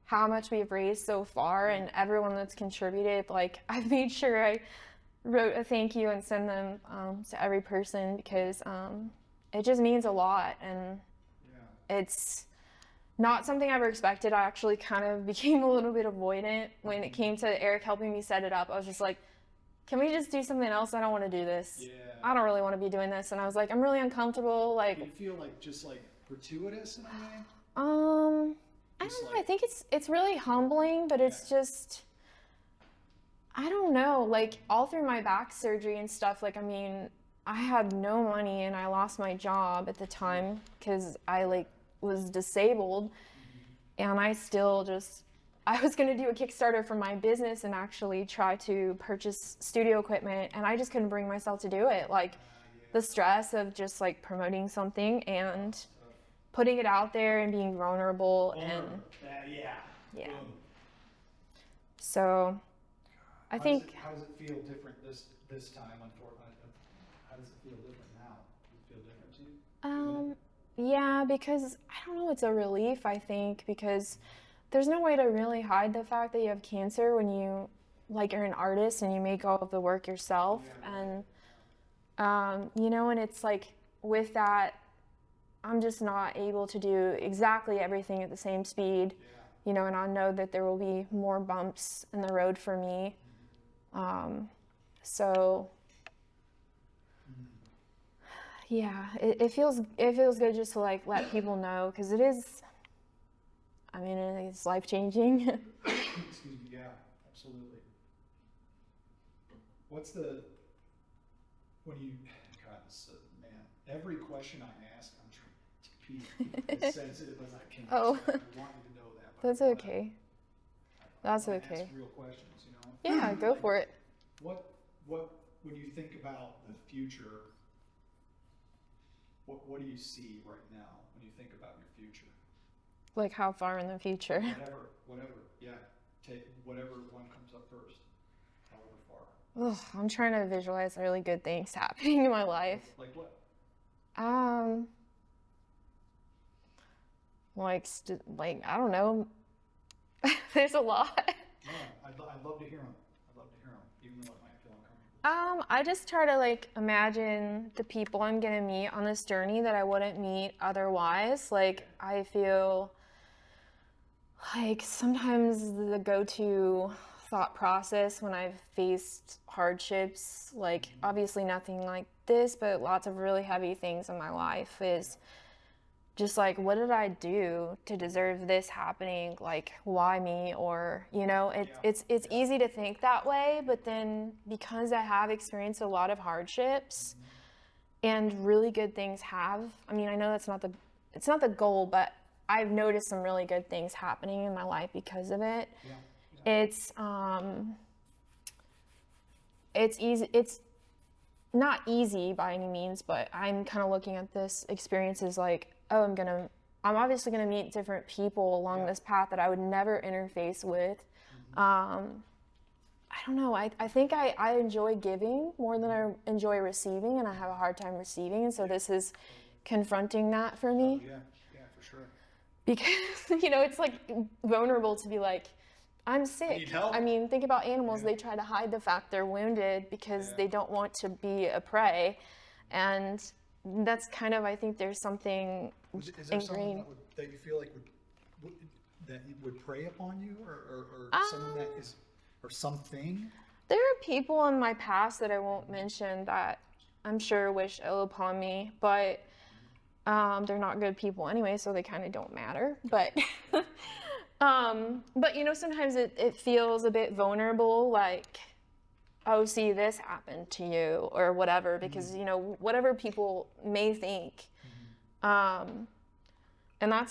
how much we've raised so far, and everyone that's contributed. Like, I've made sure I wrote a thank you and send them to every person, because it just means a lot, and it's not something I ever expected. I actually kind of became a little bit avoidant when it came to Eric helping me set it up. I was just like, can we just do something else? I don't want to do this. I don't really want to be doing this. And I was like, I'm really uncomfortable. Like, Do you feel like just like gratuitous in a way? I don't know. I think it's really humbling, but it's just, I don't know. Like, all through my back surgery and stuff, like, I mean, I had no money, and I lost my job at the time because I was disabled, and I still I was going to do a Kickstarter for my business and actually try to purchase studio equipment, and I just couldn't bring myself to do it. Like, the stress of just like promoting something and putting it out there and being vulnerable. And yeah. So I think. How does it feel different this time? Unfortunately, how does it feel different now? Does it feel different to you? Yeah, because I don't know, it's a relief, I think, because there's no way to really hide the fact that you have cancer when you are an artist and you make all of the work yourself. And and it's like, with that, I'm just not able to do exactly everything at the same speed, and I know that there will be more bumps in the road for me. So yeah, it feels good just to like let people know, because it is, I mean, it's life-changing. Excuse me, yeah, absolutely. Every question I ask, I'm trying to be as sensitive as I can. Oh. So I want you to know that. That's okay. That's okay. Ask real questions, Yeah, go for it. What, when you think about the future, what do you see right now when you think about your future? Like, how far in the future? Whatever, yeah. take whatever one comes up first, however far. Ugh, I'm trying to visualize really good things happening in my life. Like what? Like I don't know. There's a lot. Yeah, I'd love to hear them. I'd love to hear them, even though it might feel uncomfortable. I just try to like imagine the people I'm gonna meet on this journey that I wouldn't meet otherwise. Like I feel like sometimes the go-to thought process when I've faced hardships, like obviously nothing like this, but lots of really heavy things in my life, is just like, what did I do to deserve this happening? Like, why me? Or, you know, it's easy to think that way, but then because I have experienced a lot of hardships and really good things I mean, I know it's not the goal, but I've noticed some really good things happening in my life because of it. It's not easy by any means, but I'm kind of looking at this experience as like, oh, I'm obviously gonna meet different people along this path that I would never interface with. I don't know, I think I enjoy giving more than I enjoy receiving, and I have a hard time receiving, and so this is confronting that for me. Yeah, for sure. Because, you know, it's like vulnerable to be like, I'm sick. I need help. I mean, think about animals. They try to hide the fact they're wounded because they don't want to be a prey. And that's kind of, I think there's something Is there someone ingrained. that you feel like would prey upon you, or someone that is, or something? There are people in my past that I won't mention that I'm sure wish ill upon me, but they're not good people anyway, so they kind of don't matter. But but you know, sometimes it feels a bit vulnerable, like, oh, see, this happened to you or whatever, because you know, whatever people may think. And I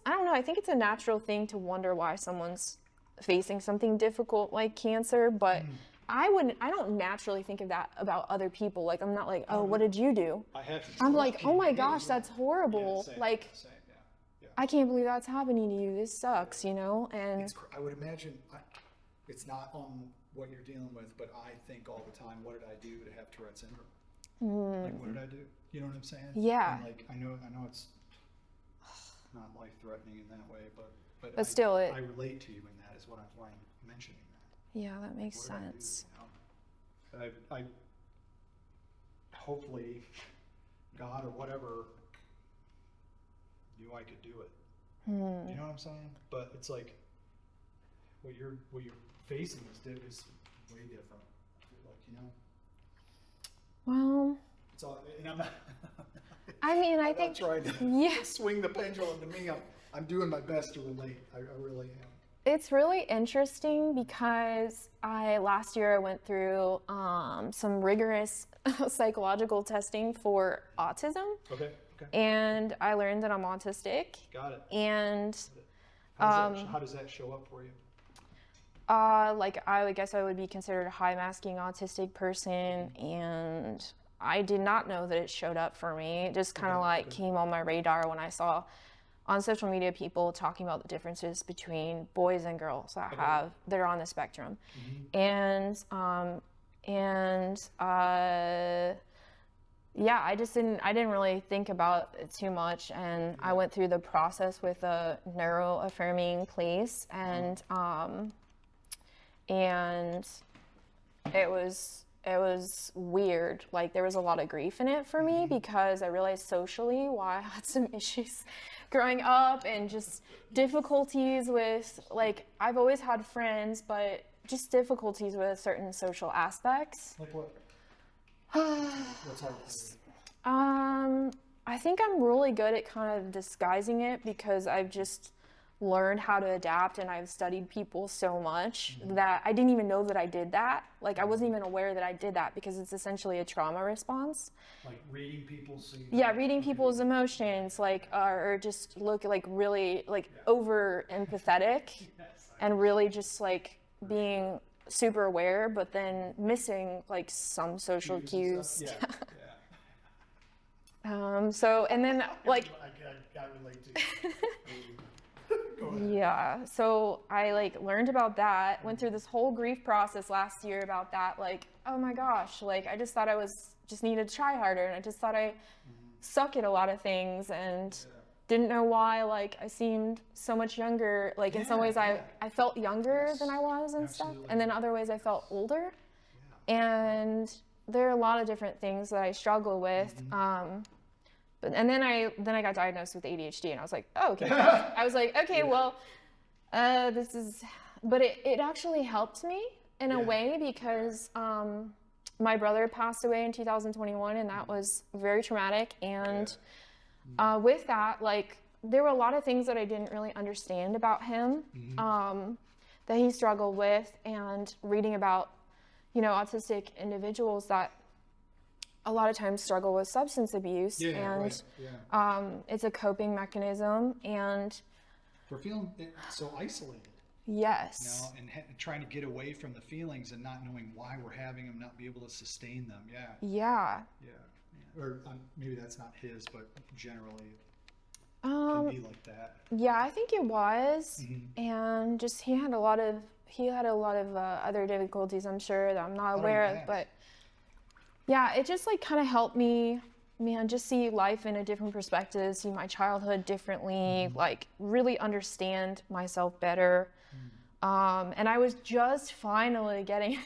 don't know, I think it's a natural thing to wonder why someone's facing something difficult like cancer, but I don't naturally think of that about other people. Like, I'm not like, oh, what did you do? I'm like, oh my gosh, that's horrible. Like, I can't believe that's happening to you. This sucks, you know? And I would imagine it's not on what you're dealing with, but I think all the time, what did I do to have Tourette syndrome? Like, what did I do? You know what I'm saying? Yeah. And like, I know it's not life-threatening in that way, but still, I relate to you in that, is why I'm mentioning that. Yeah, that makes What did I do, sense. you know? I hopefully God or whatever knew I could do it. You know what I'm saying? But it's like what you're facing is way different. Like, you know. Well, It's all, and I'm not. I mean, I I'm think, not trying to yeah, swing the pendulum to me. I'm doing my best to relate. I really am. it's really interesting because last year I went through some rigorous psychological testing for autism. Okay. And I learned that I'm autistic. Got it. And How does that show up for you? like, I would guess I would be considered a high masking autistic person, and I did not know that it showed up for me. It just kind of like came on my radar when I saw on social media people talking about the differences between boys and girls that are on the spectrum. Yeah, I didn't really think about it too much, and I went through the process with a neuro-affirming place, and it was weird. Like, there was a lot of grief in it for me because I realized socially why I had some issues growing up, and just difficulties with, like, I've always had friends, but just difficulties with certain social aspects. Like what? What's hard for you? I think I'm really good at kind of disguising it because I've just learned how to adapt, and I've studied people so much that I didn't even know that I did that. Like, I wasn't even aware that I did that because it's essentially a trauma response. Like reading people's. Reading people's emotions, like, or just look like really like over empathetic, and really just like being super aware, but then missing like some social cues. So, and then like, I relate to you. Go ahead. Yeah, so I like learned about that, went through this whole grief process last year about that, like, oh my gosh, like I just thought I was just needed to try harder, and I just thought I suck at a lot of things, and didn't know why like I seemed so much younger. Like in some ways I felt younger than I was and stuff, and then other ways I felt older. And there are a lot of different things that I struggle with. And then I got diagnosed with ADHD, and I was like, oh, okay. I was like, okay, well, this is, but it actually helped me in a way, because my brother passed away in 2021, and that was very traumatic. And with that, like, there were a lot of things that I didn't really understand about him, that he struggled with, and reading about, you know, autistic individuals that a lot of times struggle with substance abuse, and it's a coping mechanism, and we're feeling so isolated. Yes. You know, and trying to get away from the feelings and not knowing why we're having them, not be able to sustain them. Yeah. Or maybe that's not his, but generally it can be like that. Yeah, I think it was, and just he had a lot of other difficulties, I'm sure, that I'm not aware of, but. Yeah, it just like kind of helped me, man, just see life in a different perspective, see my childhood differently, like really understand myself better. And I was just finally getting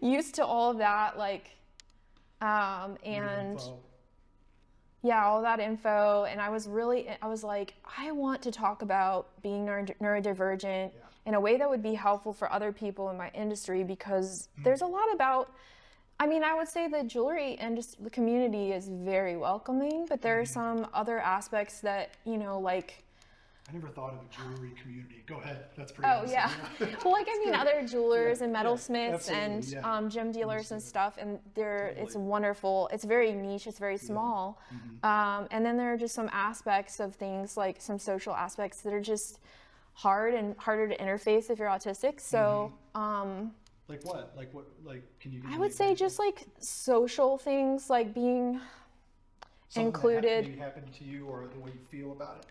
used to all of that, like, and all that info. And I was like, I want to talk about being neurodivergent in a way that would be helpful for other people in my industry, because there's a lot about, I mean, I would say the jewelry industry, the community is very welcoming, but there are some other aspects that, you know, like. I never thought of a jewelry community. Go ahead. That's pretty awesome. Well, like, I mean, other jewelers and metalsmiths and gem dealers and stuff, and it's wonderful. It's very niche. It's very small. And then there are just some aspects of things, like some social aspects that are just harder to interface if you're autistic. So, Like what? Like, can you? I would say just like social things, like being included. Something that happened to you, or the way you feel about it?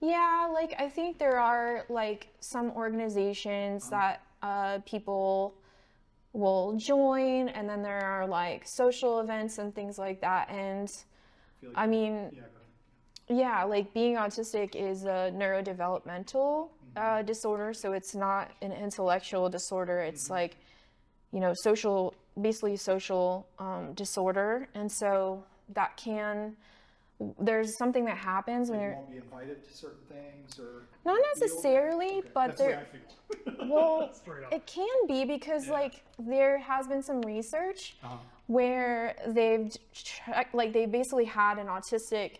Yeah, like I think there are like some organizations that people will join, and then there are like social events and things like that. And I mean, like being autistic is a neurodevelopmental disorder, so it's not an intellectual disorder. It's like, you know, basically social disorder. And so that there's something that happens when you won't be invited to certain things, or not necessarily, but that's the way I feel. Well, it can be, because like there has been some research where they've they basically had an autistic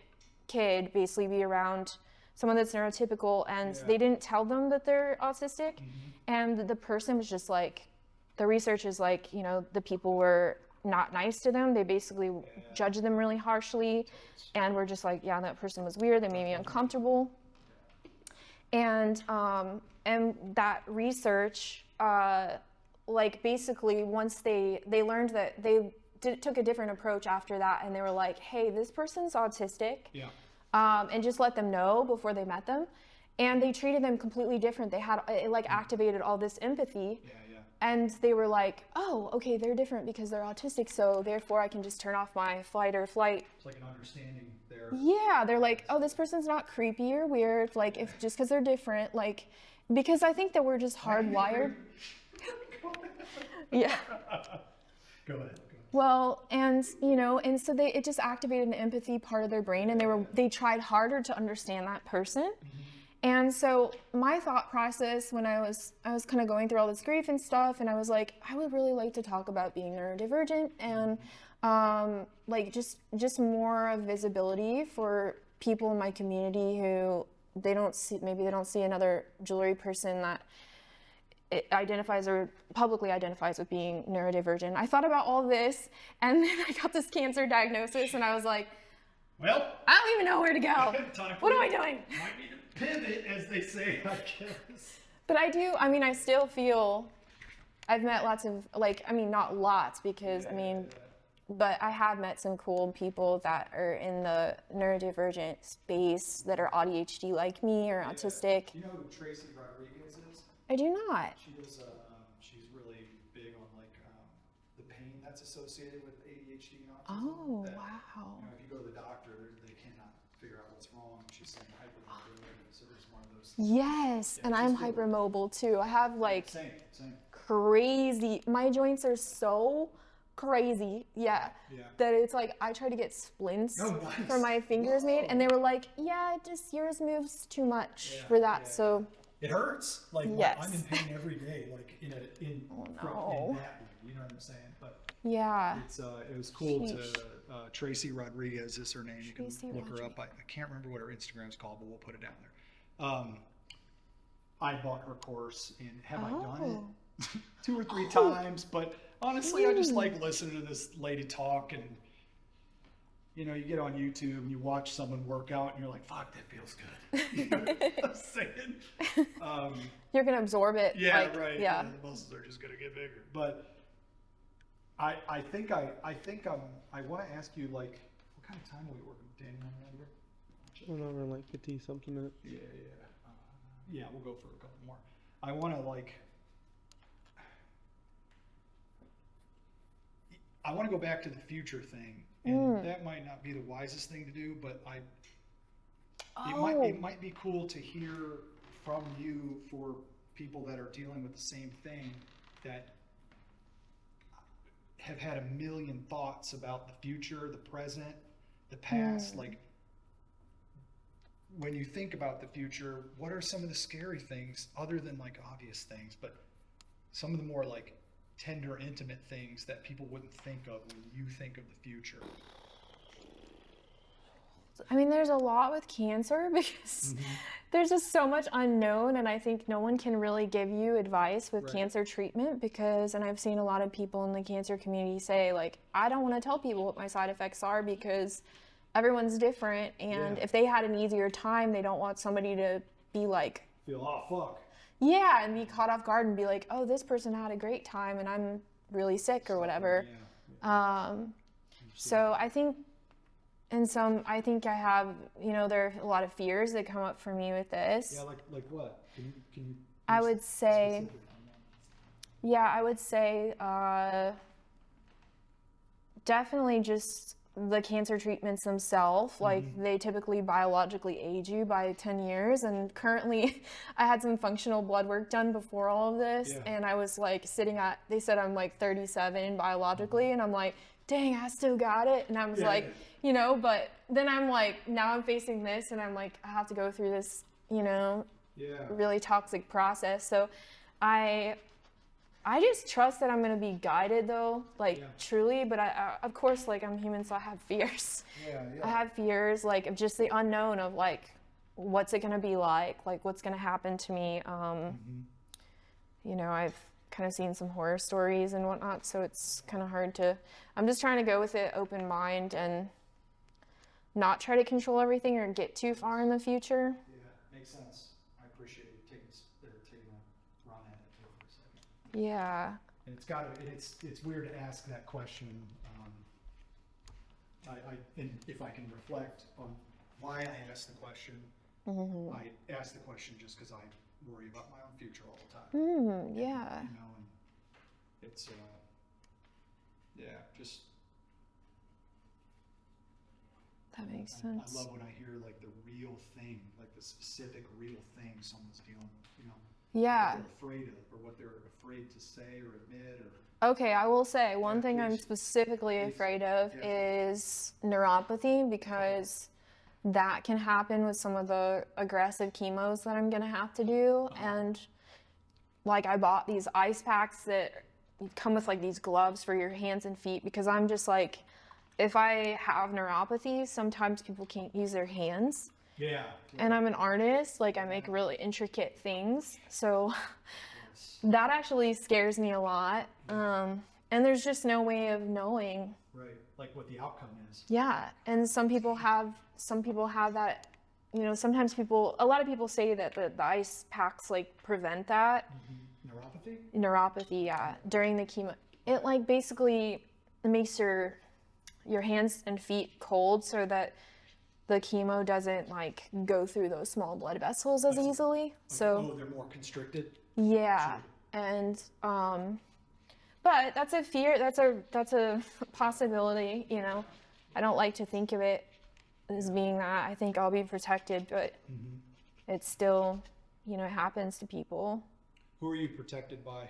kid basically be around someone that's neurotypical, and they didn't tell them that they're autistic, and the person was just like, the research is like, you know, the people were not nice to them. They basically judged them really harshly, and were just like, yeah, that person was weird. They made me uncomfortable. And that research, like basically once they learned that took a different approach after that, and they were like, hey, this person's autistic. And just let them know before they met them. And they treated them completely different. It like activated all this empathy. And they were like, oh, okay, they're different because they're autistic, so therefore I can just turn off my fight or flight. It's like an understanding there. Yeah, they're like, oh, this person's not creepy or weird, like if just because they're different, like, because I think that we're just hardwired. Yeah. Go ahead. Well, and you know, and so it just activated an empathy part of their brain, and they tried harder to understand that person. And so my thought process when I was kind of going through all this grief and stuff, and I was like, I would really like to talk about being neurodivergent, and like just more of visibility for people in my community who maybe they don't see another jewelry person that identifies or publicly identifies with being neurodivergent. I thought about all this, and then I got this cancer diagnosis, and I was like, well, I don't even know where to go. What am I doing? Might need to pivot, as they say, I guess. But I still feel I've met lots of, like, I mean, not lots, because, I mean, but I have met some cool people that are in the neurodivergent space that are ADHD like me or autistic. You know who Tracy Rodriguez is? I do not. She does. She's really big on like the pain that's associated with ADHD and autism. Oh, that, wow. You know, if you go to the doctor, they cannot figure out what's wrong. She's saying hypermobility, so there's one of those. Yes, Yeah, and I'm hypermobile too. I have like Same. crazy, my joints are so crazy, yeah, that it's like I try to get splints for my fingers made, and they were like, yeah, just yours moves too much for that, so. It hurts. Like I'm in pain every day, like in that way. You know what I'm saying? But yeah, it's it was cool to Tracy Rodriguez is her name. You can look her up. I can't remember what her Instagram's called, but we'll put it down there. I bought her course, and have I done it 2 or 3 times? But honestly, I just like listening to this lady talk, and you know, you get on YouTube and you watch someone work out, and you're like, "Fuck, that feels good." You know what I'm saying? You're gonna absorb it. Yeah, like, right. Yeah, the muscles are just gonna get bigger. But I want to ask you, like, what kind of time are we working, Danny? Around here? We're not around like 50-something minutes. Yeah, we'll go for a couple more. I want to go back to the future thing, and that might not be the wisest thing to do, but it might be cool to hear from you for people that are dealing with the same thing, that have had a million thoughts about the future, the present, the past. Like, when you think about the future, what are some of the scary things, other than like obvious things, but some of the more like tender, intimate things that people wouldn't think of when you think of the future? I mean, there's a lot with cancer because there's just so much unknown, and I think no one can really give you advice with cancer treatment because, and I've seen a lot of people in the cancer community say, like, I don't want to tell people what my side effects are because everyone's different, and if they had an easier time, they don't want somebody to be like, feel, oh, fuck. Yeah, and be caught off guard and be like, oh, this person had a great time and I'm really sick or whatever. So I think I think I have, you know, there are a lot of fears that come up for me with this. Yeah, like what? Can you I would say, definitely just the cancer treatments themselves. Like, they typically biologically age you by 10 years. And currently, I had some functional blood work done before all of this. And I was like they said I'm like 37 biologically. And I'm like, dang, I still got it. And I was like, you know, but then I'm like, now I'm facing this and I'm like, I have to go through this, you know, really toxic process. So I just trust that I'm going to be guided though, like truly, but I of course, like, I'm human, so I have fears. I have fears, like, of just the unknown of like, what's it going to be like what's going to happen to me. You know, I've kind of seen some horror stories and whatnot, so it's kind of hard I'm just trying to go with it open mind and not try to control everything or get too far in the future. Yeah, makes sense. I appreciate you taking a run at it for a second. Yeah. And it's weird to ask that question. And if I can reflect on why I asked the question, I asked the question just because I worry about my own future all the time. Yeah. You know, and it's just. That makes sense. I love when I hear like the real thing, like the specific real thing someone's dealing with, you know. Yeah. What they're afraid of, or what they're afraid to say or admit, or. Okay, I will say one thing I'm specifically afraid of is neuropathy, because that can happen with some of the aggressive chemos that I'm gonna have to do. And like, I bought these ice packs that come with like these gloves for your hands and feet, because I'm just like, if I have neuropathy, sometimes people can't use their hands. Yeah. And I'm an artist, like I make really intricate things. So that actually scares me a lot. And there's just no way of knowing. Right, like what the outcome is. Yeah, and some people have that, you know, sometimes a lot of people say that the ice packs like prevent that. Neuropathy? Neuropathy, yeah, during the chemo. It like basically makes your your hands and feet cold so that the chemo doesn't like go through those small blood vessels as easily. So they're more constricted. yeah, Sure. and but that's a fear. That's a possibility. You know, I don't like to think of it as being that. I think I'll be protected, but it's still, you know, it happens to people. Who are you protected by?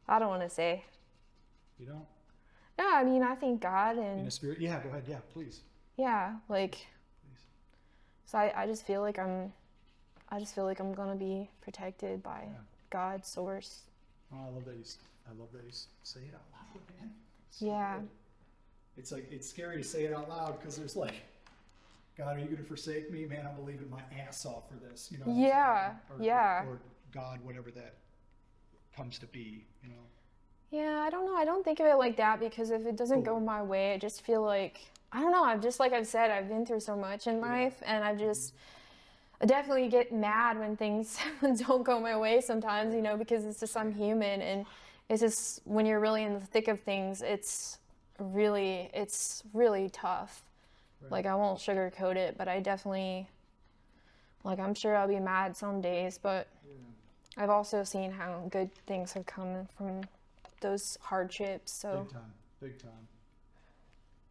I don't want to say. You don't? No, I mean, I think God In and a spirit? Yeah, go ahead. Yeah, please. yeah, like, Please. so I just feel like I'm gonna be protected by God's source. Oh, I love that you say it out loud, man. So Yeah. good. It's like, it's scary to say it out loud because there's like, God, are you going to forsake me? Man, I'm believing my ass off for this, you know? Yeah, yeah. Or God, whatever that comes to be, you know? Yeah, I don't know. I don't think of it like that because if it doesn't go my way, I just feel like, I don't know. I'm just like I've said, I've been through so much in life, and I definitely get mad when things don't go my way sometimes, you know, because it's just I'm human, and it's just when you're really in the thick of things, it's really tough. Right. Like, I won't sugarcoat it, but I definitely, like, I'm sure I'll be mad some days, but I've also seen how good things have come from those hardships. So Big time.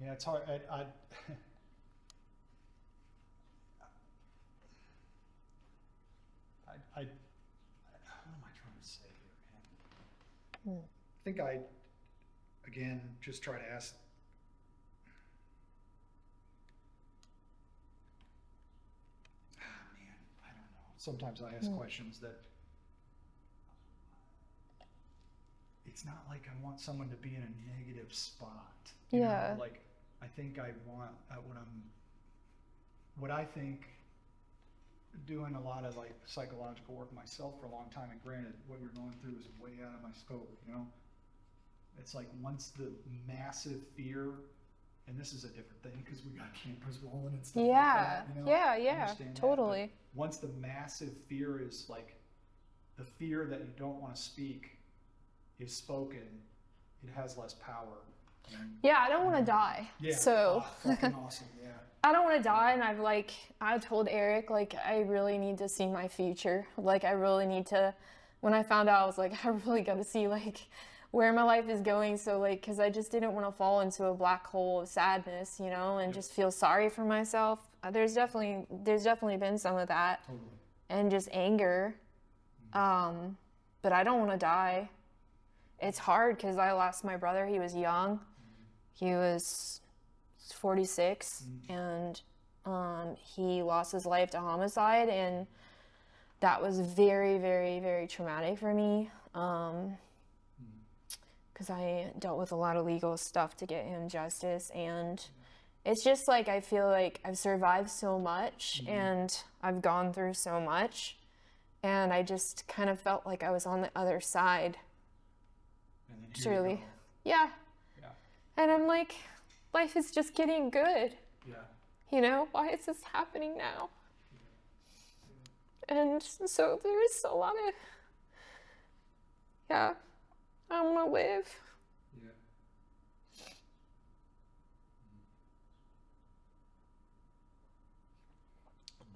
Yeah, it's hard. What am I trying to say here, man? I think I, again, just try to ask. Man, I don't know. Sometimes I ask questions that it's not like I want someone to be in a negative spot. You know? Like, I think I want what I think, doing a lot of like psychological work myself for a long time, and granted, what you're going through is way out of my scope, you know? It's like once the massive fear, and this is a different thing because we got cameras rolling and stuff like that, you know? I understand totally. that, but once the massive fear is like, the fear that you don't want to speak is spoken, it has less power. And, yeah, I don't want to die. Yeah. So fucking awesome. Yeah. I don't want to die, and I told Eric, like, I really need to see my future. Like, I really need to, when I found out, I was like, I really got to see, like, where my life is going. So, like, because I just didn't want to fall into a black hole of sadness, you know, and just feel sorry for myself. There's definitely been some of that. Totally. And just anger. But I don't want to die. It's hard because I lost my brother. He was young. He was 46, and he lost his life to homicide, and that was very, very, very traumatic for me because I dealt with a lot of legal stuff to get him justice, and it's just like I feel like I've survived so much and I've gone through so much, and I just kind of felt like I was on the other side. And then here Truly. you go. Yeah. Yeah. And I'm like, life is just getting good. Yeah. You know, why is this happening now? And so there's a lot of, I want to live. Yeah.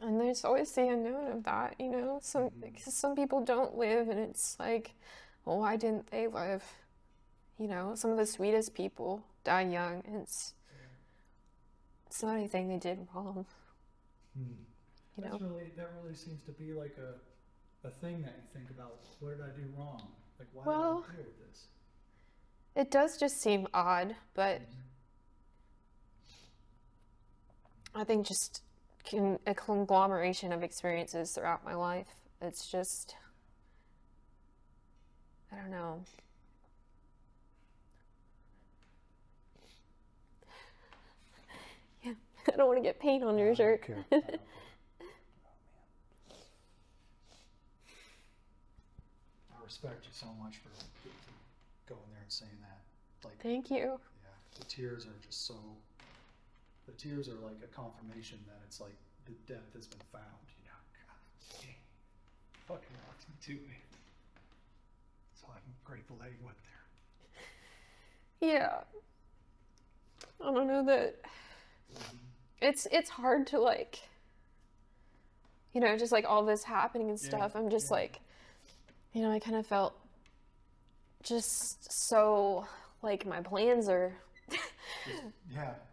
And there's always the unknown of that, you know, because some people don't live, and it's like, well, why didn't they live? You know, some of the sweetest people die young, and it's not anything they did wrong. You know? That really seems to be like a thing that you think about. What did I do wrong? Like, why did I deal with this? It does just seem odd, but I think just a conglomeration of experiences throughout my life. It's just, I don't know. Yeah, I don't want to get paint on your shirt. I respect you so much for going there and saying that. Like, Thank you. yeah, the tears are just so. The tears are like a confirmation that it's like the depth has been found. You know, God, dang, fucking rocks me too, man. So I'm grateful that you went there. Yeah. I don't know that it's hard to like, you know, just like all this happening and stuff. I'm just like, you know, I kind of felt just so like my plans are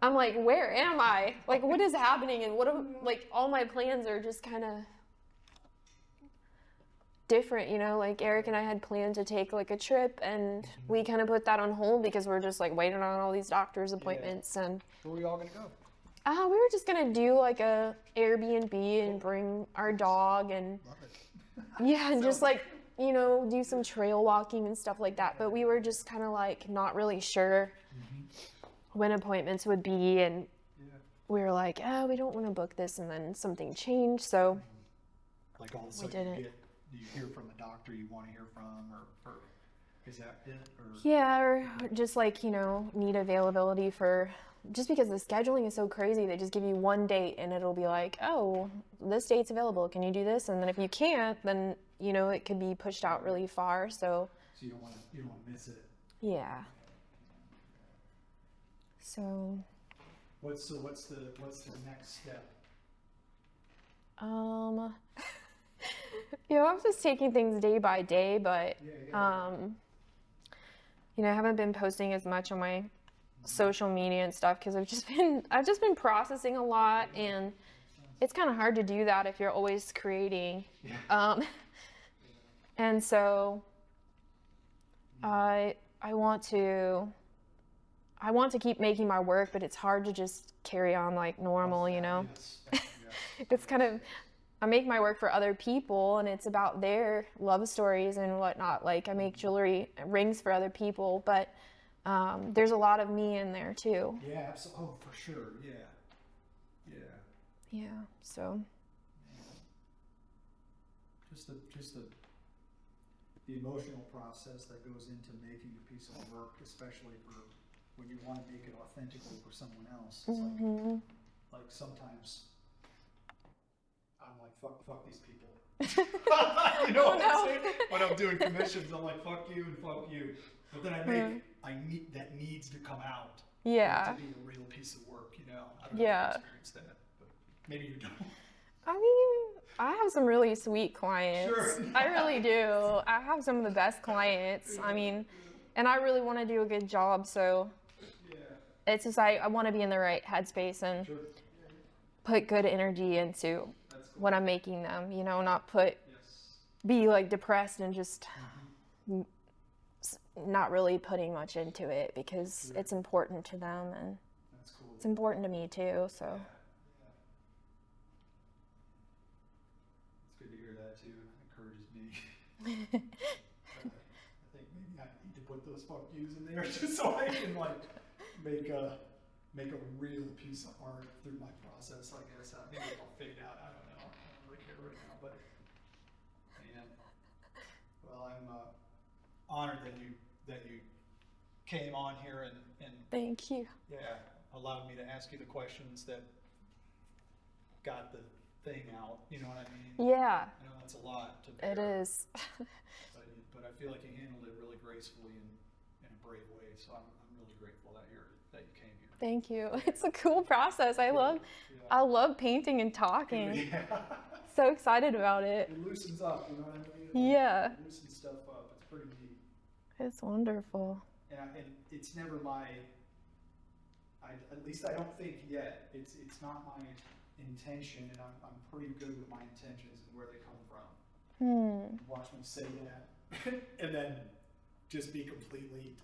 I'm like, where am I? Like, what is happening? And what am, like, all my plans are just kind of different, you know? Like, Eric and I had planned to take, like, a trip, and we kind of put that on hold because we're just, like, waiting on all these doctor's appointments. And Where are we all going to go? we were just going to do, like, a Airbnb and bring our dog and, Love it. yeah, and just, like, you know, do some trail walking and stuff like that. But we were just kind of, like, not really sure when appointments would be, and we were like, oh, we don't want to book this, and then something changed, so Like all of a sudden do you hear from a doctor you want to hear from, or is that it? Or? Yeah, or just like, you know, need availability for, just because the scheduling is so crazy, they just give you one date and it'll be like, oh, this date's available, can you do this? And then if you can't, then, you know, it could be pushed out really far, so You don't want to miss it. yeah. So What's the next step? you know, I'm just taking things day by day, but you know, I haven't been posting as much on my social media and stuff because I've just been processing a lot, and it's kind of hard to do that if you're always creating. And so I want to keep making my work, but it's hard to just carry on like normal, you know. It's kind of, I make my work for other people, and it's about their love stories and whatnot. Like, I make jewelry, rings for other people, but there's a lot of me in there too. Yeah, absolutely. Oh, for sure. Yeah. So. Just the emotional process that goes into making a piece of work, especially for when you want to make it authentically for someone else. It's like sometimes I'm like, fuck these people. You know what I'm saying? When I'm doing commissions, I'm like, fuck you and fuck you. But then that needs to come out. Yeah. To be a real piece of work, you know. I don't know if you experienced that, but maybe you don't. I mean, I have some really sweet clients. Sure. I really do. I have some of the best clients. I mean, and I really want to do a good job, so it's just I want to be in the right headspace and put good energy into what I'm making them, you know, not be like depressed and just not really putting much into it because it's important to them, and it's important to me too, so. It's good to hear that too. It encourages me. I think maybe I need to put those fuck yous in there just so I can like make a real piece of art through my process, I guess. Maybe I'll fade out. I don't know. I don't really care right now, but man. Well, I'm honored that you came on here and Thank you. allowed me to ask you the questions that got the thing out. You know what I mean? Yeah. I know that's a lot to bear. It is. But I feel like you handled it really gracefully and in a brave way. So I'm really grateful that you came here. Thank you. It's a cool process. I love painting and talking. So excited about it. It loosens up, you know what I mean? Yeah. It loosens stuff up. It's pretty neat. It's wonderful. And it's never at least I don't think yet, it's not my intention, and I'm pretty good with my intentions and where they come from. Watch me say that, and then just be completely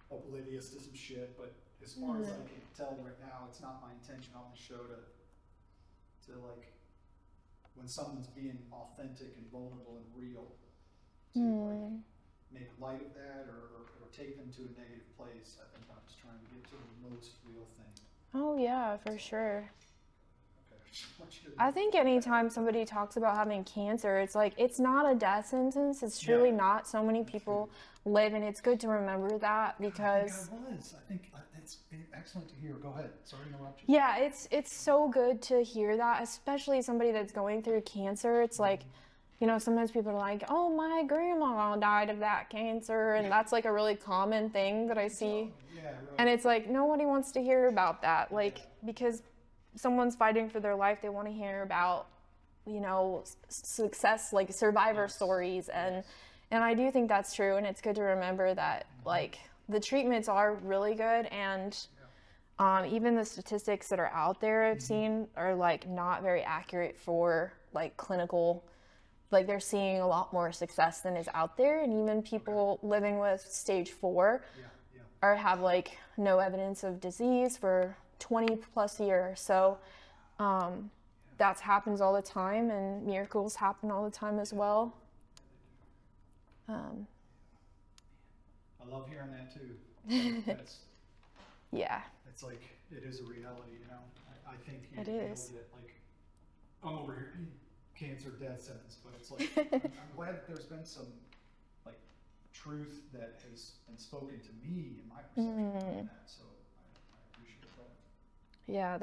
oblivious to some shit, but as far as I can tell right now, it's not my intention on the show to like, when someone's being authentic and vulnerable and real, to like make light of that or take them to a negative place. I think I'm just trying to get to the most real thing. Oh yeah, for sure. Okay. Just want you to I think anytime somebody talks about having cancer, it's like, it's not a death sentence. It's truly not. So many people live, and it's good to remember that because. I think that's excellent to hear. Go ahead. Sorry to interrupt you. Yeah, it's so good to hear that, especially somebody that's going through cancer. It's like, you know, sometimes people are like, oh, my grandma died of that cancer. And that's like a really common thing that I see. Yeah, right. And it's like, nobody wants to hear about that. Like, because someone's fighting for their life, they want to hear about, you know, success, like survivor stories. And I do think that's true. And it's good to remember that, like, the treatments are really good. And even the statistics that are out there I've seen are like not very accurate for like clinical, like they're seeing a lot more success than is out there. And even people living with stage 4 or have like no evidence of disease for 20 plus years. So that happens all the time, and miracles happen all the time as well. I love hearing that too. Yeah. It's like, it is a reality, you know? I think you It nailed is. it. Like, I'm over here, cancer death sentence, but it's like, I'm glad that there's been some, like, truth that has been spoken to me in my perception of that, so I appreciate that. Yeah,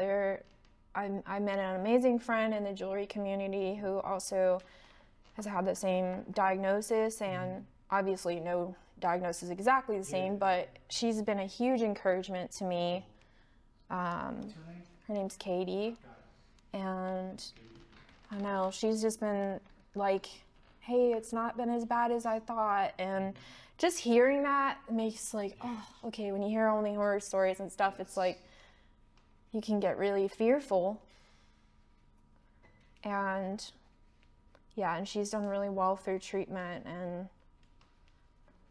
I met an amazing friend in the jewelry community who also has had the same diagnosis, and obviously no diagnosis exactly the same, but she's been a huge encouragement to me. What's her name? Her name's Katie, Got it. and I know she's just been like, hey, it's not been as bad as I thought. And just hearing that makes like, oh, okay, when you hear all the horror stories and stuff, it's like you can get really fearful. And yeah, and she's done really well through treatment and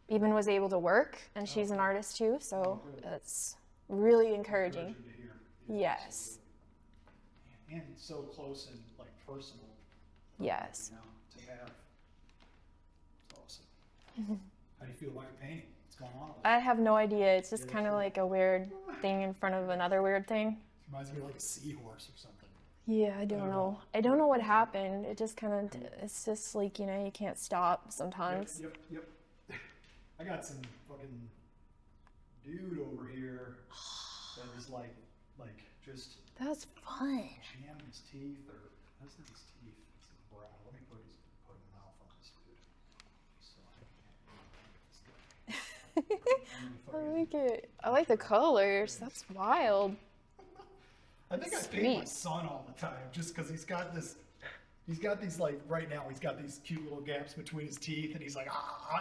even was able to work, and she's an artist too, so it's really encouraging. To hear. Yes. And so close and like personal. Yes. You know, to have. It's awesome. How do you feel about your painting? What's going on with it? I have no idea. It's just kind of like a weird thing in front of another weird thing. Reminds me of like a seahorse or something. Yeah, I don't know. I don't know what happened. It just kind of, it's just like, you know, you can't stop sometimes. Yep. I got some fucking dude over here that is like just That's fun. jamming his teeth, or that's not his teeth, it's his brow. Let me put a mouth on this dude. So I like it. I like the colors. That's wild. I think I paint my son all the time just because he's got these like, right now he's got these cute little gaps between his teeth, and he's like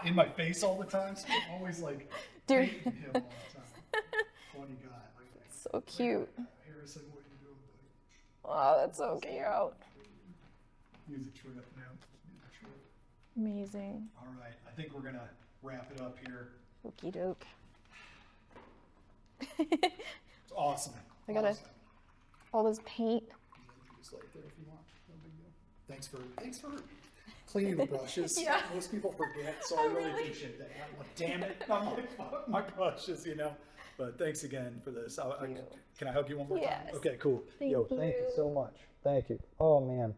in my face all the time, so I'm always like painting him all the time. Funny guy. So cute. Harrison, what are you doing, buddy? Wow, that's so cute. Use a trip now. Use a trip. Amazing. All right, I think we're gonna wrap it up here. Okie doke. It's awesome. I gotta- Awesome. All this paint. Just like there if you want. No big deal. Thanks for cleaning the brushes. Yeah. Most people forget, so I really appreciate that. I'm like, damn it, I'm like, my brushes, you know. But thanks again for this. Can I hug you one more time? Yes. Okay, cool. Thank Thank you you. so much. Thank you. Oh man.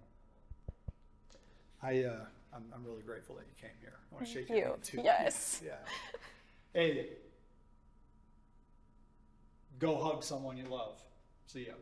I'm really grateful that you came here. I want to shake your hand too. Yes. Yeah. Hey, go hug someone you love. See ya.